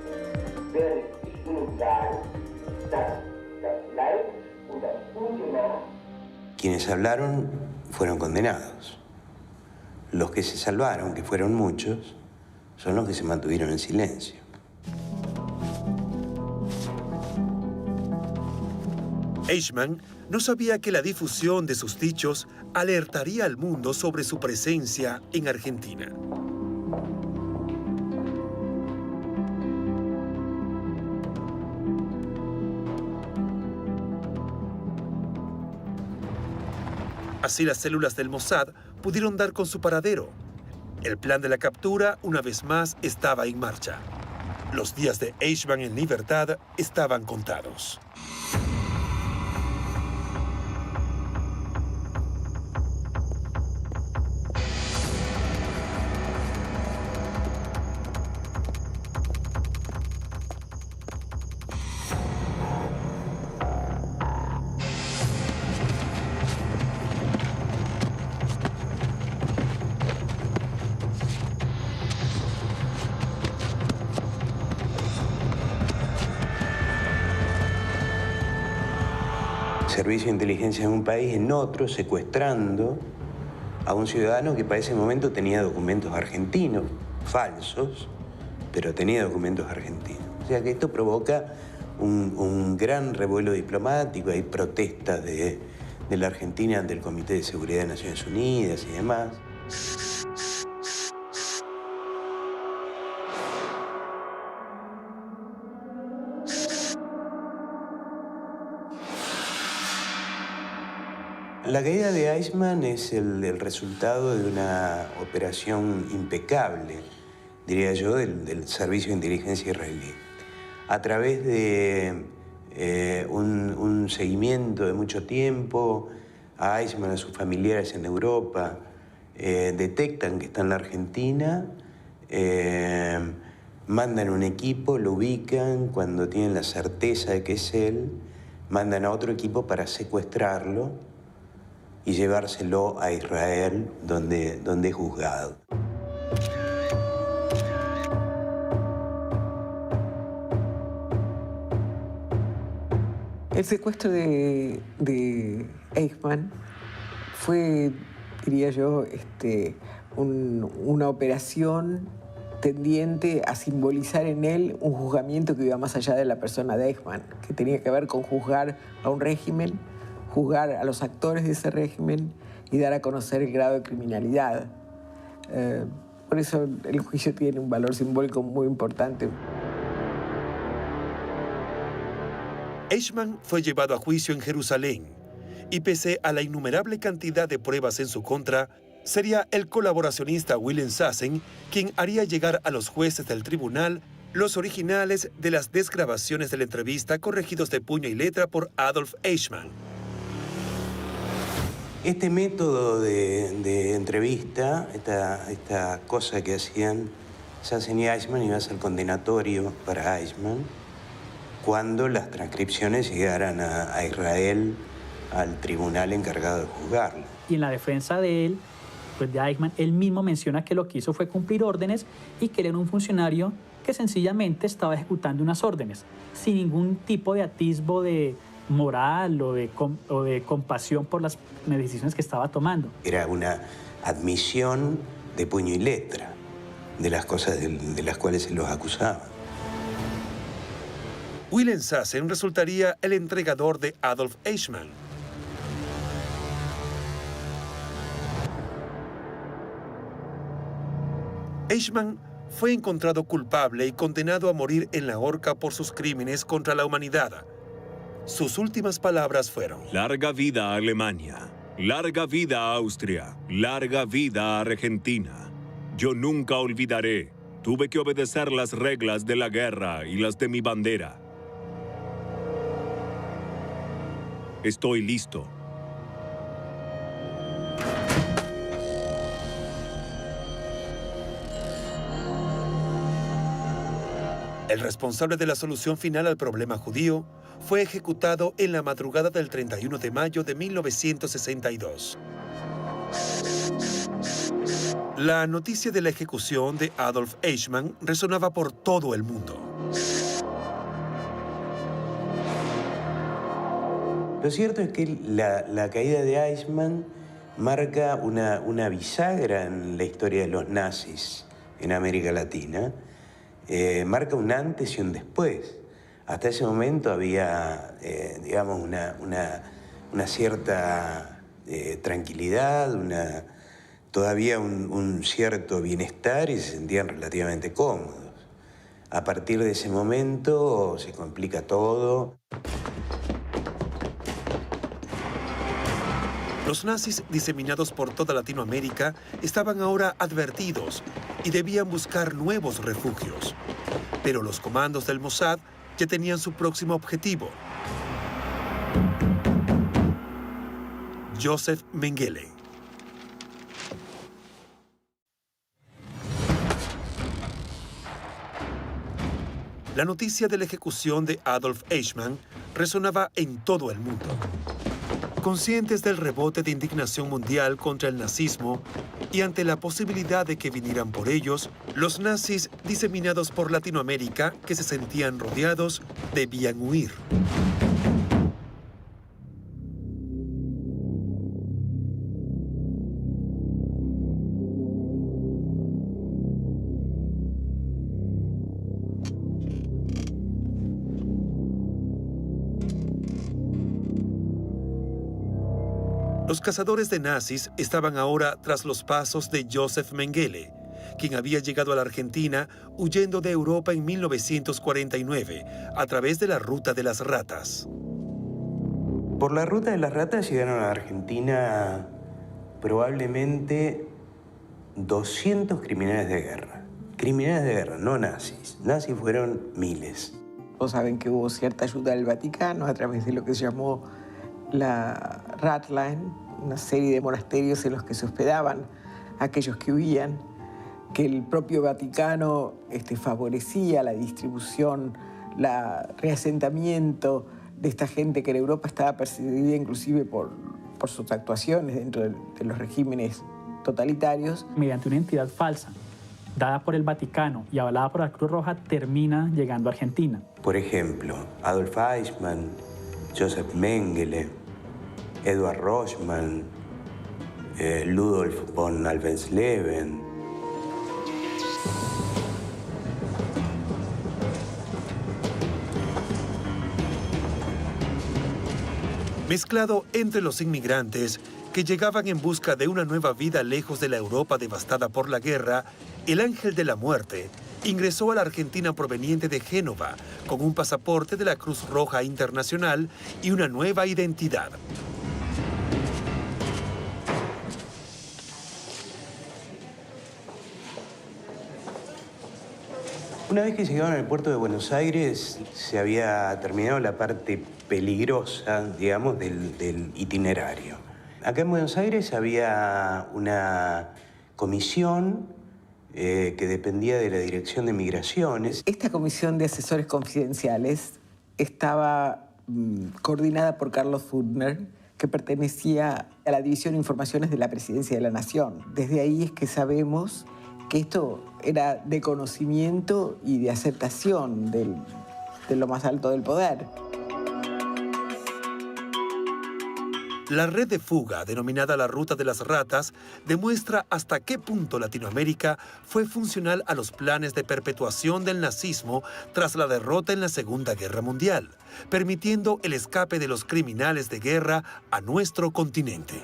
Quienes hablaron fueron condenados. Los que se salvaron, que fueron muchos, son los que se mantuvieron en silencio. Eichmann no sabía que la difusión de sus dichos alertaría al mundo sobre su presencia en Argentina. Así las células del Mossad pudieron dar con su paradero. El plan de la captura, una vez más, estaba en marcha. Los días de Eichmann en libertad estaban contados. Servicio de inteligencia en un país, en otro, secuestrando a un ciudadano que para ese momento tenía documentos argentinos, falsos, pero tenía documentos argentinos. O sea que esto provoca un gran revuelo diplomático, hay protestas de la Argentina ante el Comité de Seguridad de Naciones Unidas y demás. La caída de Eichmann es el resultado de una operación impecable, diría yo, del Servicio de Inteligencia israelí. A través de un seguimiento de mucho tiempo a Eichmann, a sus familiares en Europa, detectan que está en la Argentina, mandan un equipo, lo ubican, cuando tienen la certeza de que es él, mandan a otro equipo para secuestrarlo y llevárselo a Israel, donde es juzgado. El secuestro de Eichmann fue, diría yo, una operación tendiente a simbolizar en él un juzgamiento que iba más allá de la persona de Eichmann, que tenía que ver con juzgar a un régimen, juzgar a los actores de ese régimen y dar a conocer el grado de criminalidad. Por eso el juicio tiene un valor simbólico muy importante. Eichmann fue llevado a juicio en Jerusalén y pese a la innumerable cantidad de pruebas en su contra, sería el colaboracionista Wilhelm Sassen quien haría llegar a los jueces del tribunal los originales de las desgrabaciones de la entrevista corregidos de puño y letra por Adolf Eichmann. Este método de entrevista, esta cosa que hacían Sassen y Eichmann, iba a ser condenatorio para Eichmann cuando las transcripciones llegaran a Israel, al tribunal encargado de juzgarlo. Y en la defensa de él, pues de Eichmann, él mismo menciona que lo que hizo fue cumplir órdenes y que él era un funcionario que sencillamente estaba ejecutando unas órdenes, sin ningún tipo de atisbo de moral o de compasión por las decisiones que estaba tomando. Era una admisión de puño y letra de las cosas de las cuales se los acusaba. Wilhelm Sassen resultaría el entregador de Adolf Eichmann. Eichmann fue encontrado culpable y condenado a morir en la horca por sus crímenes contra la humanidad. Sus últimas palabras fueron: larga vida a Alemania. Larga vida a Austria, larga vida a Argentina. Yo nunca olvidaré. Tuve que obedecer las reglas de la guerra y las de mi bandera. Estoy listo. El responsable de la solución final al problema judío fue ejecutado en la madrugada del 31 de mayo de 1962. La noticia de la ejecución de Adolf Eichmann resonaba por todo el mundo. Lo cierto es que la caída de Eichmann marca una bisagra en la historia de los nazis en América Latina. Marca un antes y un después. Hasta ese momento había, digamos, una cierta tranquilidad, todavía un cierto bienestar y se sentían relativamente cómodos. A partir de ese momento se complica todo. Los nazis diseminados por toda Latinoamérica estaban ahora advertidos y debían buscar nuevos refugios. Pero los comandos del Mossad ya tenían su próximo objetivo: Joseph Mengele. La noticia de la ejecución de Adolf Eichmann resonaba en todo el mundo. Conscientes del rebote de indignación mundial contra el nazismo y ante la posibilidad de que vinieran por ellos, los nazis diseminados por Latinoamérica, que se sentían rodeados, debían huir. Los cazadores de nazis estaban ahora tras los pasos de Joseph Mengele, quien había llegado a la Argentina huyendo de Europa en 1949 a través de la Ruta de las Ratas. Por la Ruta de las Ratas llegaron a la Argentina probablemente 200 criminales de guerra. Criminales de guerra, no nazis. Nazis fueron miles. Todos saben que hubo cierta ayuda del Vaticano a través de lo que se llamó la Ratline, una serie de monasterios en los que se hospedaban aquellos que huían, que el propio Vaticano favorecía la distribución, el reasentamiento de esta gente que en Europa estaba perseguida inclusive por sus actuaciones dentro de los regímenes totalitarios. Mediante una entidad falsa, dada por el Vaticano y avalada por la Cruz Roja, termina llegando a Argentina. Por ejemplo, Adolf Eichmann, Joseph Mengele, Eduard Rochman, Ludolf von Alvensleben. Mezclado entre los inmigrantes que llegaban en busca de una nueva vida lejos de la Europa devastada por la guerra, el ángel de la muerte ingresó a la Argentina proveniente de Génova con un pasaporte de la Cruz Roja Internacional y una nueva identidad. Una vez que llegaron al puerto de Buenos Aires, se había terminado la parte peligrosa, digamos, del itinerario. Acá en Buenos Aires había una comisión que dependía de la Dirección de Migraciones. Esta comisión de asesores confidenciales estaba coordinada por Carlos Futtner, que pertenecía a la División de Informaciones de la Presidencia de la Nación. Desde ahí es que sabemos que esto era de conocimiento y de aceptación de lo más alto del poder. La red de fuga, denominada la Ruta de las Ratas, demuestra hasta qué punto Latinoamérica fue funcional a los planes de perpetuación del nazismo tras la derrota en la Segunda Guerra Mundial, permitiendo el escape de los criminales de guerra a nuestro continente.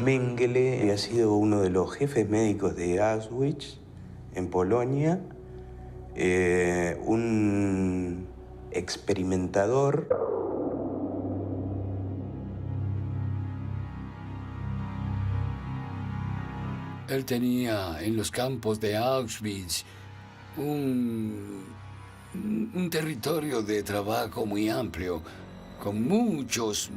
Mengele había sido uno de los jefes médicos de Auschwitz, en Polonia, un experimentador. Él tenía en los campos de Auschwitz un territorio de trabajo muy amplio, con muchos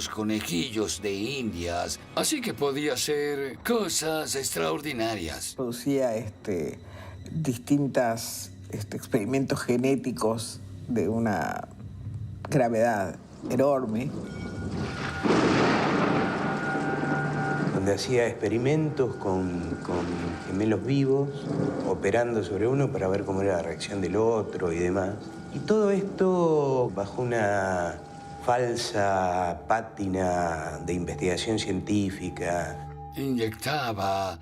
conejillos de indias, así que podía hacer cosas extraordinarias. Producía distintos experimentos genéticos de una gravedad enorme. Donde hacía experimentos con gemelos vivos, operando sobre uno para ver cómo era la reacción del otro y demás. Y todo esto bajo una falsa pátina de investigación científica. Inyectaba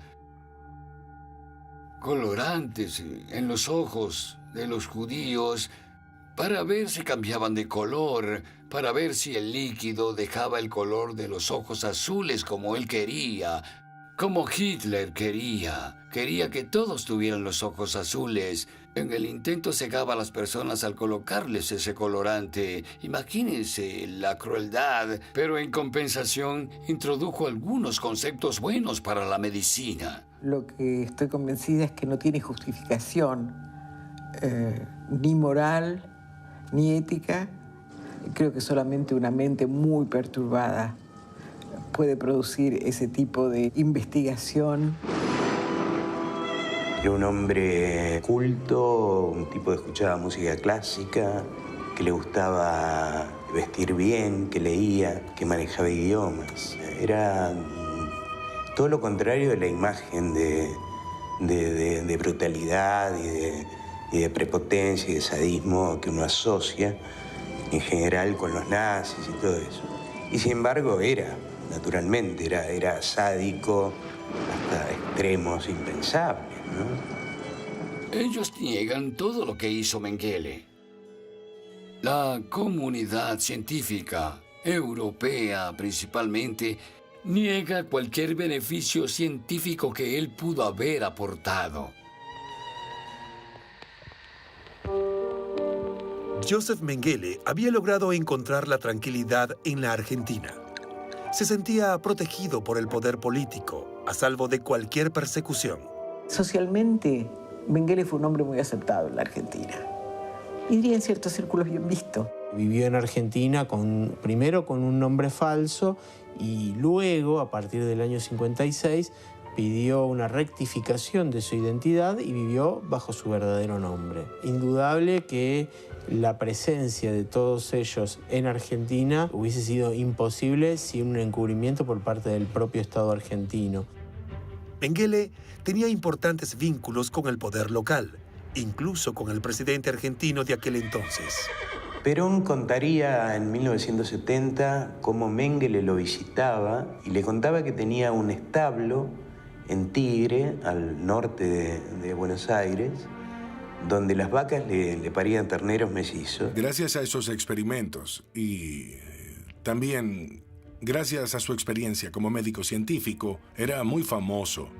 colorantes en los ojos de los judíos para ver si cambiaban de color, para ver si el líquido dejaba el color de los ojos azules como él quería, como Hitler quería. Quería que todos tuvieran los ojos azules. En el intento cegaba a las personas al colocarles ese colorante. Imagínense la crueldad, pero en compensación introdujo algunos conceptos buenos para la medicina. Lo que estoy convencida es que no tiene justificación ni moral ni ética. Creo que solamente una mente muy perturbada puede producir ese tipo de investigación. Era un hombre culto, un tipo que escuchaba música clásica, que le gustaba vestir bien, que leía, que manejaba idiomas. Era todo lo contrario de la imagen de brutalidad y de prepotencia y de sadismo que uno asocia en general con los nazis y todo eso. Y sin embargo naturalmente, era sádico hasta extremos impensables, ¿no? Ellos niegan todo lo que hizo Mengele. La comunidad científica, europea principalmente, niega cualquier beneficio científico que él pudo haber aportado. Joseph Mengele había logrado encontrar la tranquilidad en la Argentina. Se sentía protegido por el poder político, a salvo de cualquier persecución. Socialmente, Mengele fue un hombre muy aceptado en la Argentina. Y diría en ciertos círculos bien visto. Vivió en Argentina primero con un nombre falso y luego, a partir del año 56, pidió una rectificación de su identidad y vivió bajo su verdadero nombre. Indudable que la presencia de todos ellos en Argentina hubiese sido imposible sin un encubrimiento por parte del propio Estado argentino. Mengele tenía importantes vínculos con el poder local, incluso con el presidente argentino de aquel entonces. Perón contaría en 1970 cómo Mengele lo visitaba y le contaba que tenía un establo en Tigre, al norte de Buenos Aires, donde las vacas le parían terneros mellizos. Gracias a esos experimentos y también gracias a su experiencia como médico científico, era muy famoso.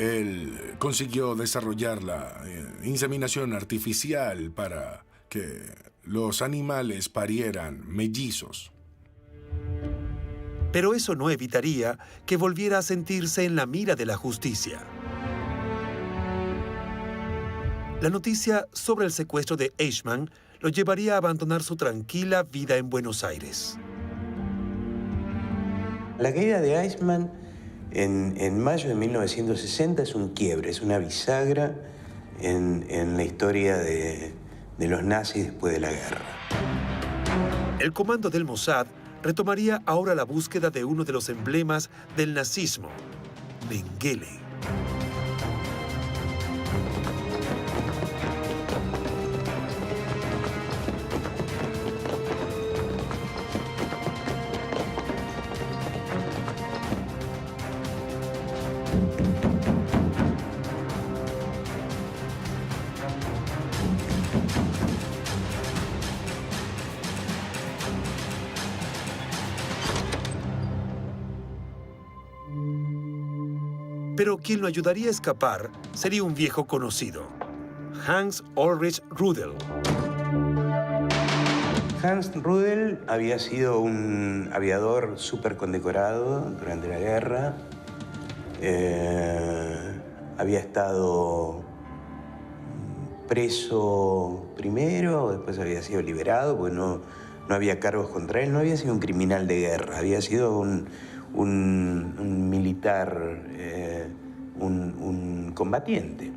Él consiguió desarrollar la inseminación artificial para que los animales parieran mellizos. Pero eso no evitaría que volviera a sentirse en la mira de la justicia. La noticia sobre el secuestro de Eichmann lo llevaría a abandonar su tranquila vida en Buenos Aires. La caída de Eichmann en mayo de 1960 es un quiebre, es una bisagra en la historia de los nazis después de la guerra. El comando del Mossad retomaría ahora la búsqueda de uno de los emblemas del nazismo, Mengele. Pero quien lo ayudaría a escapar sería un viejo conocido, Hans Ulrich Rudel. Hans Rudel había sido un aviador súper condecorado durante la guerra. Había estado preso primero, después había sido liberado, porque no había cargos contra él. No había sido un criminal de guerra, había sido un militar, un combatiente.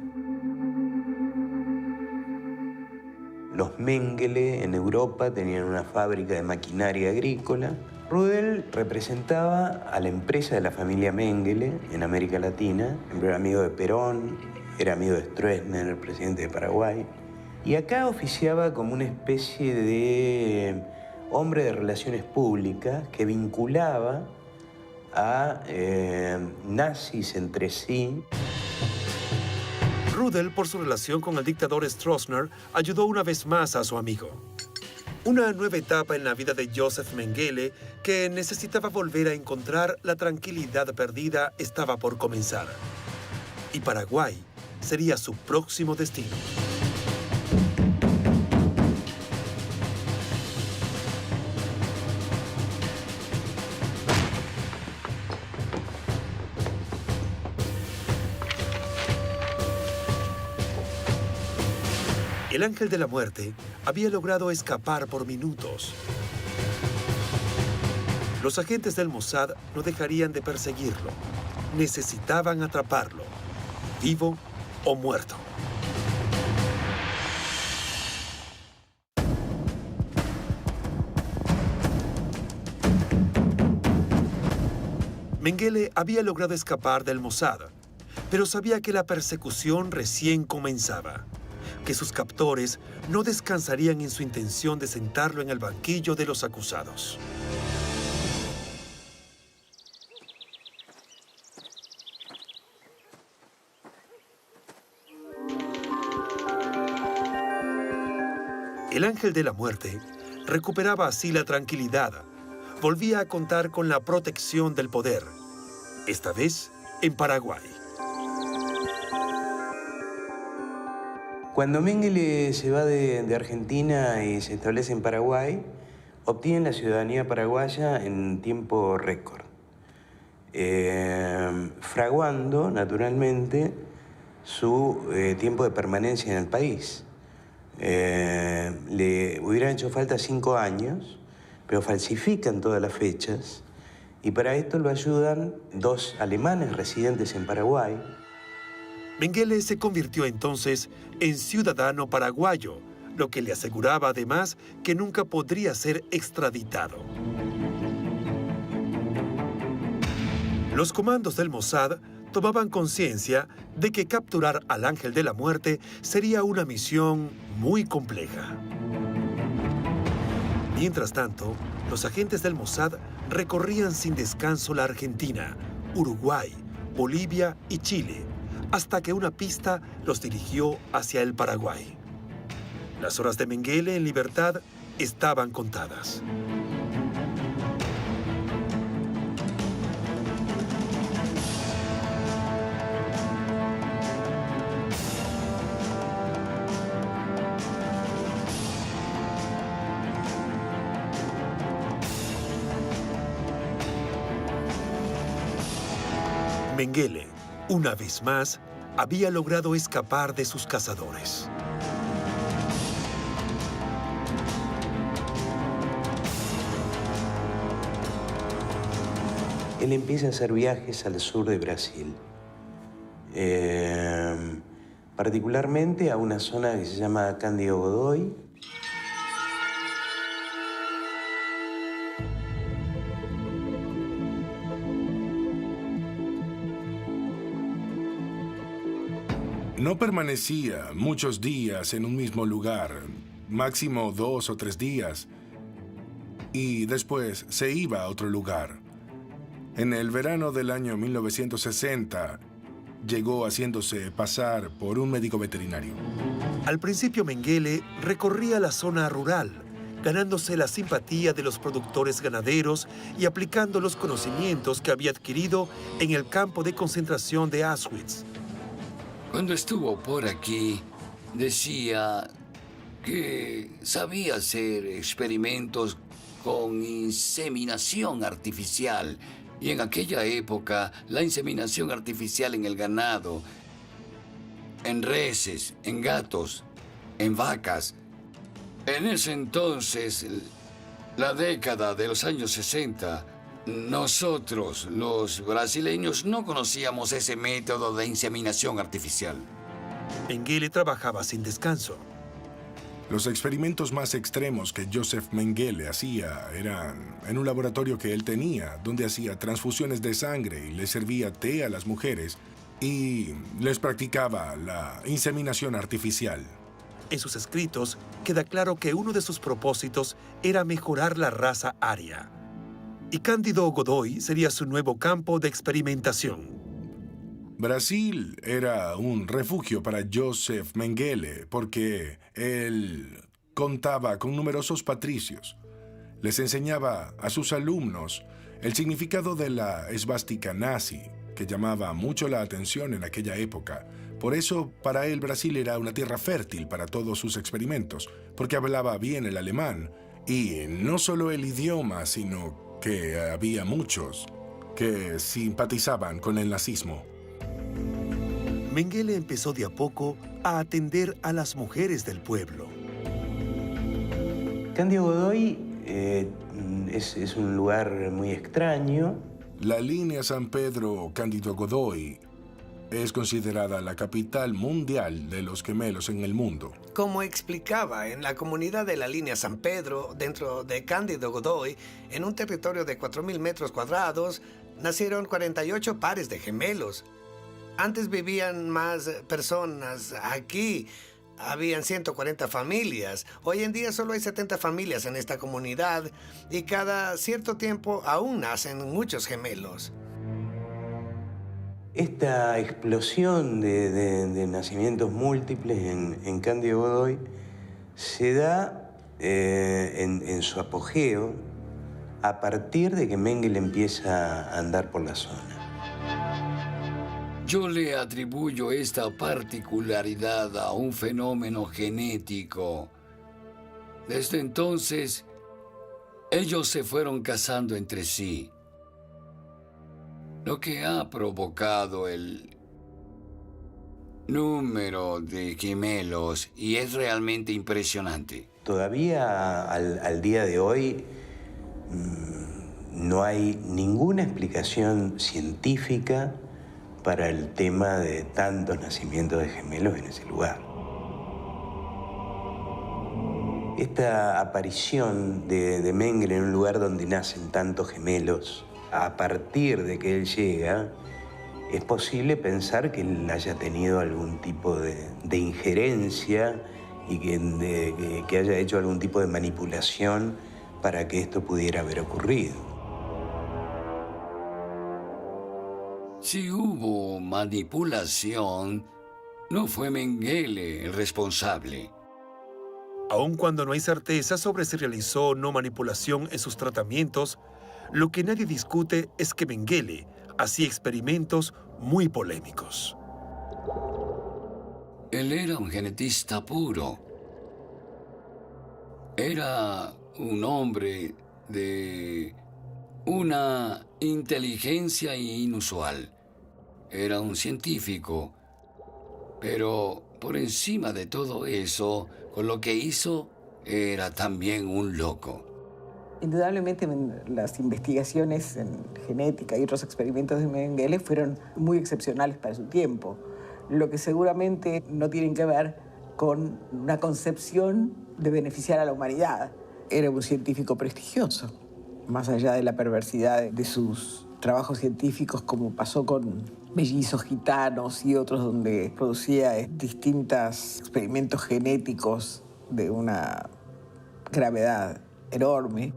Los Mengele en Europa tenían una fábrica de maquinaria agrícola. Rudel representaba a la empresa de la familia Mengele en América Latina. Era amigo de Perón, era amigo de Stroessner, el presidente de Paraguay. Y acá oficiaba como una especie de hombre de relaciones públicas que vinculaba a nazis entre sí. Rudel, por su relación con el dictador Stroessner, ayudó una vez más a su amigo. Una nueva etapa en la vida de Joseph Mengele, que necesitaba volver a encontrar la tranquilidad perdida, estaba por comenzar. Y Paraguay sería su próximo destino. El ángel de la muerte había logrado escapar por minutos. Los agentes del Mossad no dejarían de perseguirlo. Necesitaban atraparlo, vivo o muerto. Mengele había logrado escapar del Mossad, pero sabía que la persecución recién comenzaba, que sus captores no descansarían en su intención de sentarlo en el banquillo de los acusados. El ángel de la muerte recuperaba así la tranquilidad. Volvía a contar con la protección del poder, esta vez en Paraguay. Cuando Mengele se va de Argentina y se establece en Paraguay, obtiene la ciudadanía paraguaya en tiempo récord, fraguando, naturalmente, su tiempo de permanencia en el país. Le hubieran hecho falta 5 años, pero falsifican todas las fechas, y para esto lo ayudan 2 alemanes residentes en Paraguay. Mengele se convirtió entonces en ciudadano paraguayo, lo que le aseguraba además que nunca podría ser extraditado. Los comandos del Mossad tomaban conciencia de que capturar al ángel de la muerte sería una misión muy compleja. Mientras tanto, los agentes del Mossad recorrían sin descanso la Argentina, Uruguay, Bolivia y Chile, hasta que una pista los dirigió hacia el Paraguay. Las horas de Mengele en libertad estaban contadas. Mengele, una vez más, había logrado escapar de sus cazadores. Él empieza a hacer viajes al sur de Brasil, particularmente a una zona que se llama Cândido Godoy. No permanecía muchos días en un mismo lugar, máximo 2 o 3 días, y después se iba a otro lugar. En el verano del año 1960, llegó haciéndose pasar por un médico veterinario. Al principio Mengele recorría la zona rural, ganándose la simpatía de los productores ganaderos y aplicando los conocimientos que había adquirido en el campo de concentración de Auschwitz. Cuando estuvo por aquí, decía, que sabía hacer experimentos con inseminación artificial. Y en aquella época, la inseminación artificial en el ganado, en reses, en gatos, en vacas. En ese entonces, la década de los años 60, nosotros, los brasileños, no conocíamos ese método de inseminación artificial. Mengele trabajaba sin descanso. Los experimentos más extremos que Joseph Mengele hacía eran en un laboratorio que él tenía, donde hacía transfusiones de sangre y le servía té a las mujeres y les practicaba la inseminación artificial. En sus escritos queda claro que uno de sus propósitos era mejorar la raza aria. Y Cándido Godoy sería su nuevo campo de experimentación. Brasil era un refugio para Joseph Mengele porque él contaba con numerosos patricios. Les enseñaba a sus alumnos el significado de la esvástica nazi, que llamaba mucho la atención en aquella época. Por eso, para él, Brasil era una tierra fértil para todos sus experimentos, porque hablaba bien el alemán, y no solo el idioma, sino que había muchos que simpatizaban con el nazismo. Mengele empezó de a poco a atender a las mujeres del pueblo. Cándido Godoy es un lugar muy extraño. La línea San Pedro Cándido Godoy es considerada la capital mundial de los gemelos en el mundo. Como explicaba, en la comunidad de la línea San Pedro, dentro de Cándido Godoy, en un territorio de 4.000 metros cuadrados, nacieron 48 pares de gemelos. Antes vivían más personas. Aquí habían 140 familias. Hoy en día solo hay 70 familias en esta comunidad y cada cierto tiempo aún nacen muchos gemelos. Esta explosión de nacimientos múltiples en Cándido Godoy se da en su apogeo a partir de que Mengele empieza a andar por la zona. Yo le atribuyo esta particularidad a un fenómeno genético. Desde entonces, ellos se fueron casando entre sí, lo que ha provocado el número de gemelos y es realmente impresionante. Todavía al día de hoy no hay ninguna explicación científica para el tema de tantos nacimientos de gemelos en ese lugar. Esta aparición de Mengele en un lugar donde nacen tantos gemelos, a partir de que él llega, es posible pensar que él haya tenido algún tipo de injerencia y que haya hecho algún tipo de manipulación para que esto pudiera haber ocurrido. Si hubo manipulación, no fue Mengele el responsable. Aun cuando no hay certeza sobre si realizó o no manipulación en sus tratamientos, lo que nadie discute es que Mengele hacía experimentos muy polémicos. Él era un genetista puro. Era un hombre de una inteligencia inusual. Era un científico, pero por encima de todo eso, con lo que hizo, era también un loco. Indudablemente las investigaciones en genética y otros experimentos de Mengele fueron muy excepcionales para su tiempo, lo que seguramente no tienen que ver con una concepción de beneficiar a la humanidad. Era un científico prestigioso, más allá de la perversidad de sus trabajos científicos, como pasó con mellizos gitanos y otros donde producía distintos experimentos genéticos de una gravedad enorme.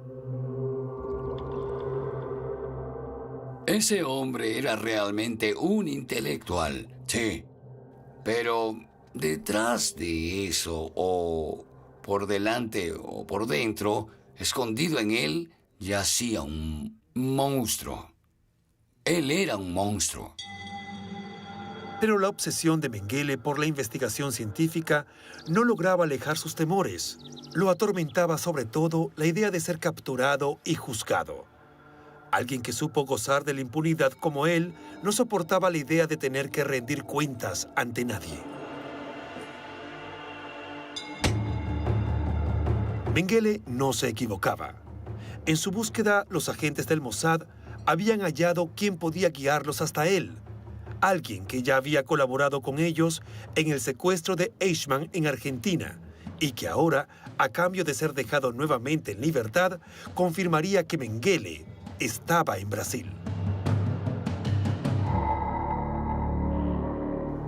Ese hombre era realmente un intelectual, sí. Pero detrás de eso, o por delante o por dentro, escondido en él, yacía un monstruo. Él era un monstruo. Pero la obsesión de Mengele por la investigación científica no lograba alejar sus temores. Lo atormentaba sobre todo la idea de ser capturado y juzgado. Alguien que supo gozar de la impunidad como él no soportaba la idea de tener que rendir cuentas ante nadie. Mengele no se equivocaba. En su búsqueda, los agentes del Mossad habían hallado quién podía guiarlos hasta él. Alguien que ya había colaborado con ellos en el secuestro de Eichmann en Argentina y que ahora, a cambio de ser dejado nuevamente en libertad, confirmaría que Mengele estaba en Brasil.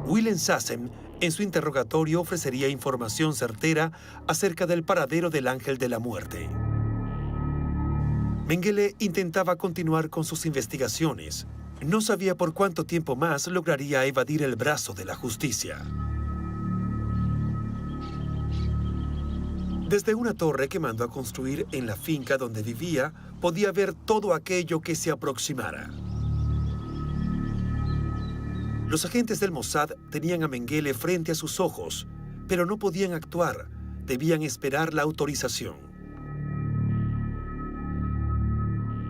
Willem Sassen, en su interrogatorio, ofrecería información certera acerca del paradero del Ángel de la Muerte. Mengele intentaba continuar con sus investigaciones. No sabía por cuánto tiempo más lograría evadir el brazo de la justicia. Desde una torre que mandó a construir en la finca donde vivía, podía ver todo aquello que se aproximara. Los agentes del Mossad tenían a Mengele frente a sus ojos, pero no podían actuar. Debían esperar la autorización.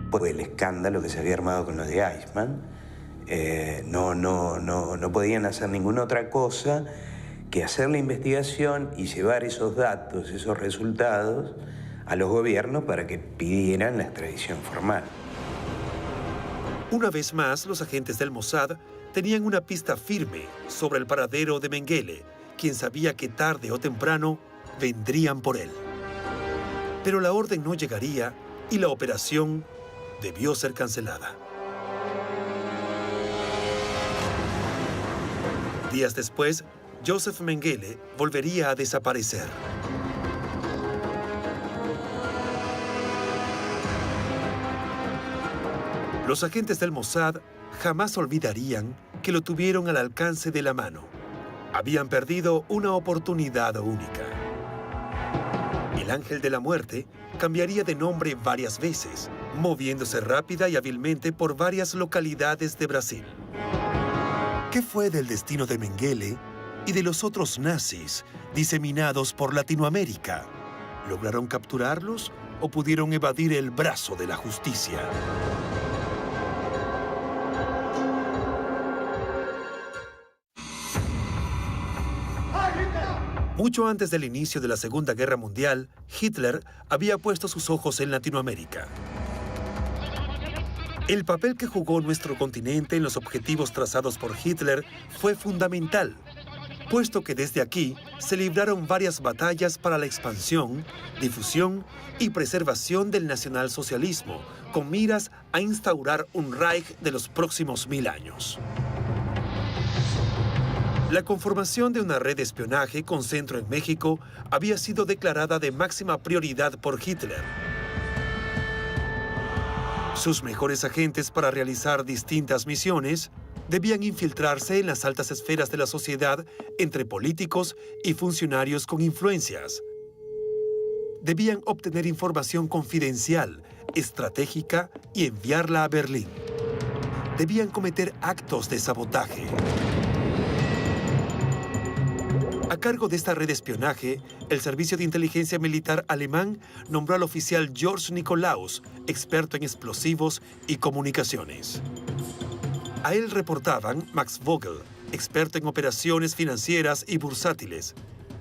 Por el escándalo que se había armado con los de Eichmann, no podían hacer ninguna otra cosa que hacer la investigación y llevar esos datos, esos resultados, a los gobiernos para que pidieran la extradición formal. Una vez más, los agentes del Mossad tenían una pista firme sobre el paradero de Mengele, quien sabía que tarde o temprano vendrían por él. Pero la orden no llegaría y la operación debió ser cancelada. Días después, Joseph Mengele volvería a desaparecer. Los agentes del Mossad jamás olvidarían que lo tuvieron al alcance de la mano. Habían perdido una oportunidad única. El Ángel de la Muerte cambiaría de nombre varias veces, moviéndose rápida y hábilmente por varias localidades de Brasil. ¿Qué fue del destino de Mengele y de los otros nazis diseminados por Latinoamérica? ¿Lograron capturarlos o pudieron evadir el brazo de la justicia? Mucho antes del inicio de la Segunda Guerra Mundial, Hitler había puesto sus ojos en Latinoamérica. El papel que jugó nuestro continente en los objetivos trazados por Hitler fue fundamental, puesto que desde aquí se libraron varias batallas para la expansión, difusión y preservación del nacionalsocialismo, con miras a instaurar un Reich de los próximos 1000 años. La conformación de una red de espionaje con centro en México había sido declarada de máxima prioridad por Hitler. Sus mejores agentes para realizar distintas misiones debían infiltrarse en las altas esferas de la sociedad entre políticos y funcionarios con influencias. Debían obtener información confidencial, estratégica y enviarla a Berlín. Debían cometer actos de sabotaje. A cargo de esta red de espionaje, el Servicio de Inteligencia Militar alemán nombró al oficial George Nikolaus, experto en explosivos y comunicaciones. A él reportaban Max Vogel, experto en operaciones financieras y bursátiles,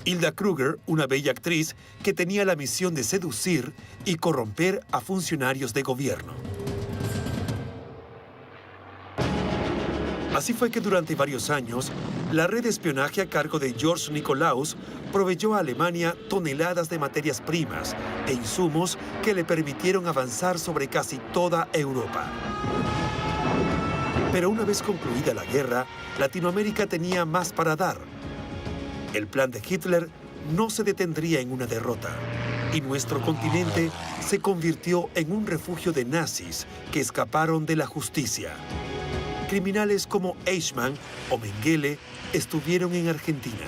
Hilda Kruger, una bella actriz que tenía la misión de seducir y corromper a funcionarios de gobierno. Así fue que durante varios años, la red de espionaje a cargo de George Nikolaus proveyó a Alemania toneladas de materias primas e insumos que le permitieron avanzar sobre casi toda Europa. Pero una vez concluida la guerra, Latinoamérica tenía más para dar. El plan de Hitler no se detendría en una derrota, y nuestro continente se convirtió en un refugio de nazis que escaparon de la justicia. Criminales como Eichmann o Mengele estuvieron en Argentina.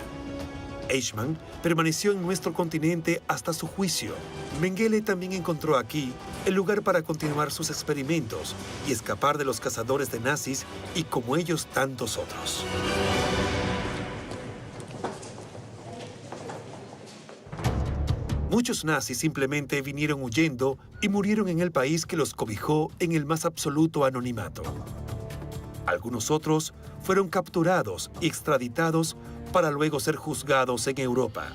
Eichmann permaneció en nuestro continente hasta su juicio. Mengele también encontró aquí el lugar para continuar sus experimentos y escapar de los cazadores de nazis y como ellos tantos otros. Muchos nazis simplemente vinieron huyendo y murieron en el país que los cobijó en el más absoluto anonimato. Algunos otros fueron capturados y extraditados para luego ser juzgados en Europa.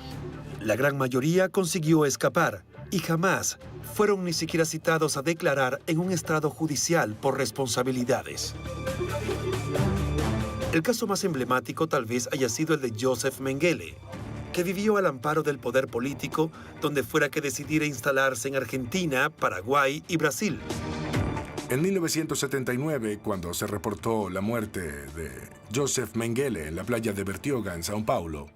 La gran mayoría consiguió escapar y jamás fueron ni siquiera citados a declarar en un estrado judicial por responsabilidades. El caso más emblemático tal vez haya sido el de Joseph Mengele, que vivió al amparo del poder político donde fuera que decidiera instalarse en Argentina, Paraguay y Brasil. En 1979, cuando se reportó la muerte de Joseph Mengele en la playa de Bertioga, en São Paulo,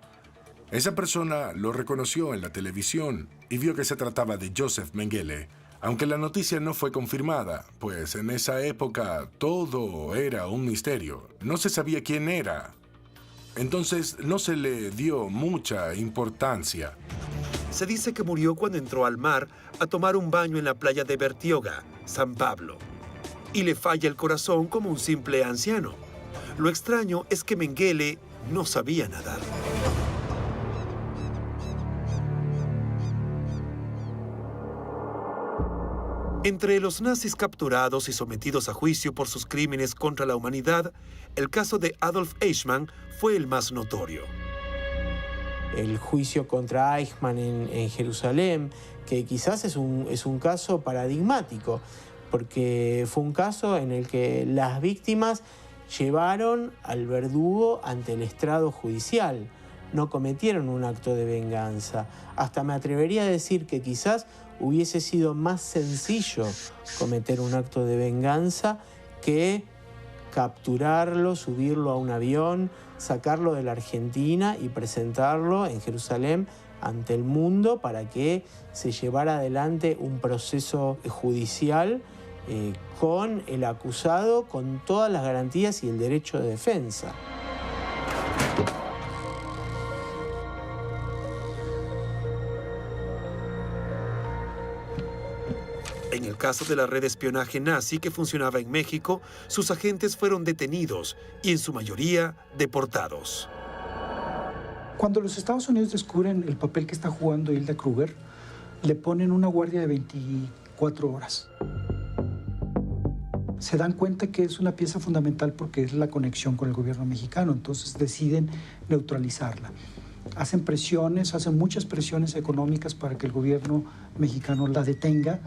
esa persona lo reconoció en la televisión y vio que se trataba de Joseph Mengele, aunque la noticia no fue confirmada, pues en esa época todo era un misterio. No se sabía quién era. Entonces no se le dio mucha importancia. Se dice que murió cuando entró al mar a tomar un baño en la playa de Bertioga, San Pablo, y le falla el corazón como un simple anciano. Lo extraño es que Mengele no sabía nadar. Entre los nazis capturados y sometidos a juicio por sus crímenes contra la humanidad, el caso de Adolf Eichmann fue el más notorio. El juicio contra Eichmann en Jerusalén, que quizás es un caso paradigmático, porque fue un caso en el que las víctimas llevaron al verdugo ante el estrado judicial, no cometieron un acto de venganza. Hasta me atrevería a decir que quizás hubiese sido más sencillo cometer un acto de venganza que capturarlo, subirlo a un avión, sacarlo de la Argentina y presentarlo en Jerusalén ante el mundo para que se llevara adelante un proceso judicial con el acusado, con todas las garantías y el derecho de defensa. En el caso de la red de espionaje nazi que funcionaba en México, sus agentes fueron detenidos y en su mayoría deportados. Cuando los Estados Unidos descubren el papel que está jugando Hilda Kruger, le ponen una guardia de 24 horas. Se dan cuenta que es una pieza fundamental porque es la conexión con el gobierno mexicano, entonces deciden neutralizarla. Hacen presiones, hacen muchas presiones económicas para que el gobierno mexicano la detenga.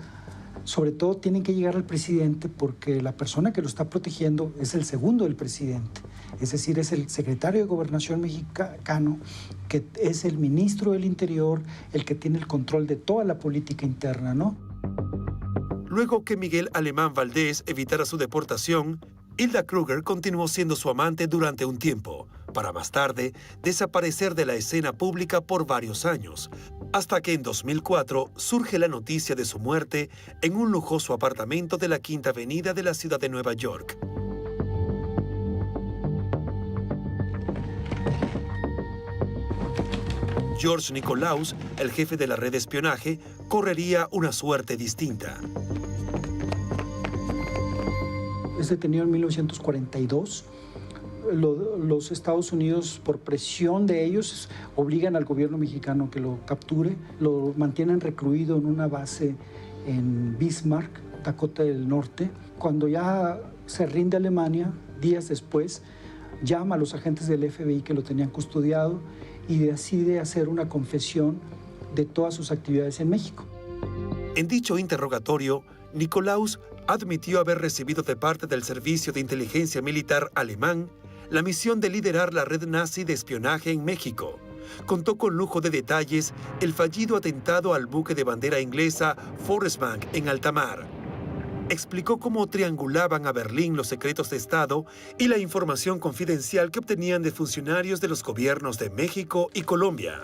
Sobre todo tienen que llegar al presidente porque la persona que lo está protegiendo es el segundo del presidente. Es decir, es el secretario de Gobernación mexicano, que es el ministro del Interior, el que tiene el control de toda la política interna, ¿no? Luego que Miguel Alemán Valdés evitara su deportación, Hilda Kruger continuó siendo su amante durante un tiempo, para más tarde desaparecer de la escena pública por varios años, hasta que en 2004 surge la noticia de su muerte en un lujoso apartamento de la Quinta Avenida de la ciudad de Nueva York. George Nikolaus, el jefe de la red de espionaje, correría una suerte distinta. Es detenido en 1942. Los Estados Unidos, por presión de ellos, obligan al gobierno mexicano que lo capture. Lo mantienen recluido en una base en Bismarck, Dakota del Norte. Cuando ya se rinde Alemania, días después, llama a los agentes del FBI que lo tenían custodiado y decide hacer una confesión de todas sus actividades en México. En dicho interrogatorio, Nikolaus admitió haber recibido de parte del Servicio de Inteligencia Militar alemán la misión de liderar la red nazi de espionaje en México. Contó con lujo de detalles el fallido atentado al buque de bandera inglesa Forrest Bank en alta mar. Explicó cómo triangulaban a Berlín los secretos de Estado y la información confidencial que obtenían de funcionarios de los gobiernos de México y Colombia.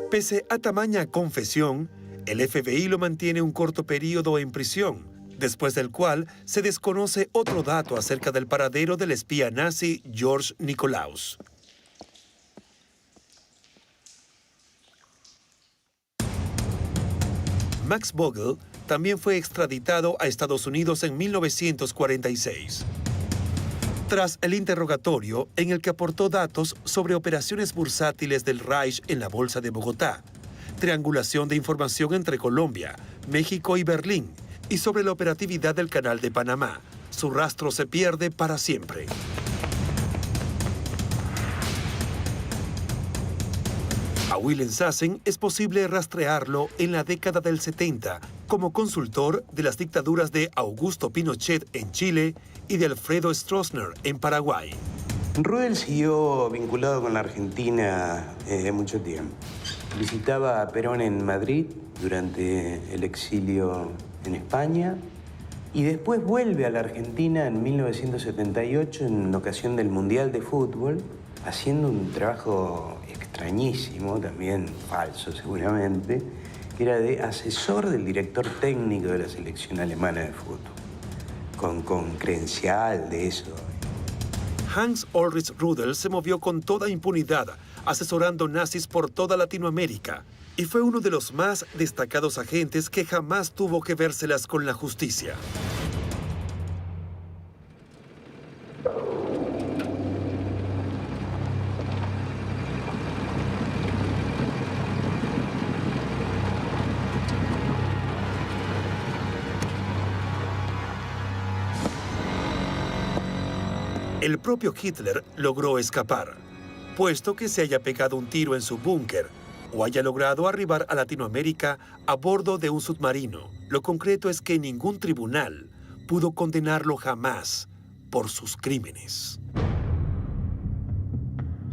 Pese a tamaña confesión, el FBI lo mantiene un corto periodo en prisión, después del cual se desconoce otro dato acerca del paradero del espía nazi George Nikolaus. Max Vogel también fue extraditado a Estados Unidos en 1946. Tras el interrogatorio, en el que aportó datos sobre operaciones bursátiles del Reich en la Bolsa de Bogotá, triangulación de información entre Colombia, México y Berlín, y sobre la operatividad del Canal de Panamá, su rastro se pierde para siempre. A Willem Sassen es posible rastrearlo en la década del 70 como consultor de las dictaduras de Augusto Pinochet en Chile y de Alfredo Stroessner en Paraguay. Rudel siguió vinculado con la Argentina mucho tiempo. Visitaba a Perón en Madrid durante el exilio en España y después vuelve a la Argentina en 1978 en ocasión del Mundial de Fútbol, haciendo un trabajo extrañísimo, también falso seguramente, que era de asesor del director técnico de la selección alemana de fútbol, con credencial de eso. Hans Ulrich Rudel se movió con toda impunidad, asesorando nazis por toda Latinoamérica, y fue uno de los más destacados agentes que jamás tuvo que vérselas con la justicia. El propio Hitler logró escapar, puesto que se haya pegado un tiro en su búnker o haya logrado arribar a Latinoamérica a bordo de un submarino. Lo concreto es que ningún tribunal pudo condenarlo jamás por sus crímenes.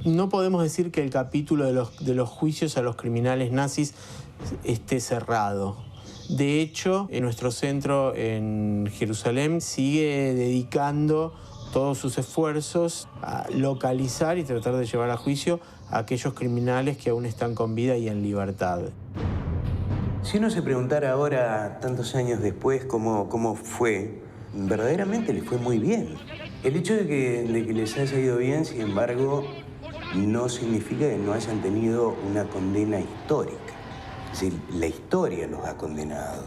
No podemos decir que el capítulo de los juicios a los criminales nazis esté cerrado. De hecho, en nuestro centro en Jerusalén sigue dedicando todos sus esfuerzos a localizar y tratar de llevar a juicio a aquellos criminales que aún están con vida y en libertad. Si uno se preguntara ahora, tantos años después, cómo fue, verdaderamente les fue muy bien. El hecho de que les haya ido bien, sin embargo, no significa que no hayan tenido una condena histórica. Es decir, la historia los ha condenado,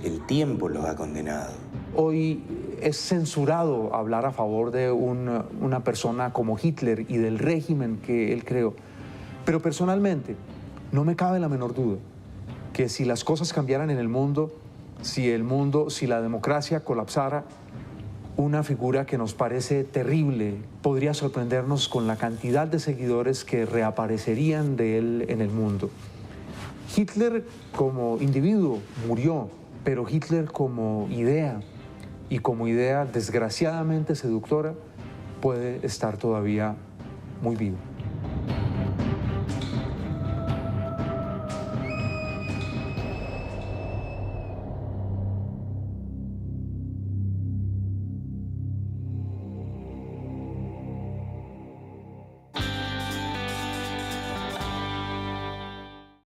el tiempo los ha condenado. Hoy es censurado hablar a favor de una persona como Hitler y del régimen que él creó. Pero personalmente, no me cabe la menor duda que si las cosas cambiaran en el mundo, si la democracia colapsara, una figura que nos parece terrible podría sorprendernos con la cantidad de seguidores que reaparecerían de él en el mundo. Hitler como individuo murió, pero Hitler como idea, y como idea desgraciadamente seductora, puede estar todavía muy vivo.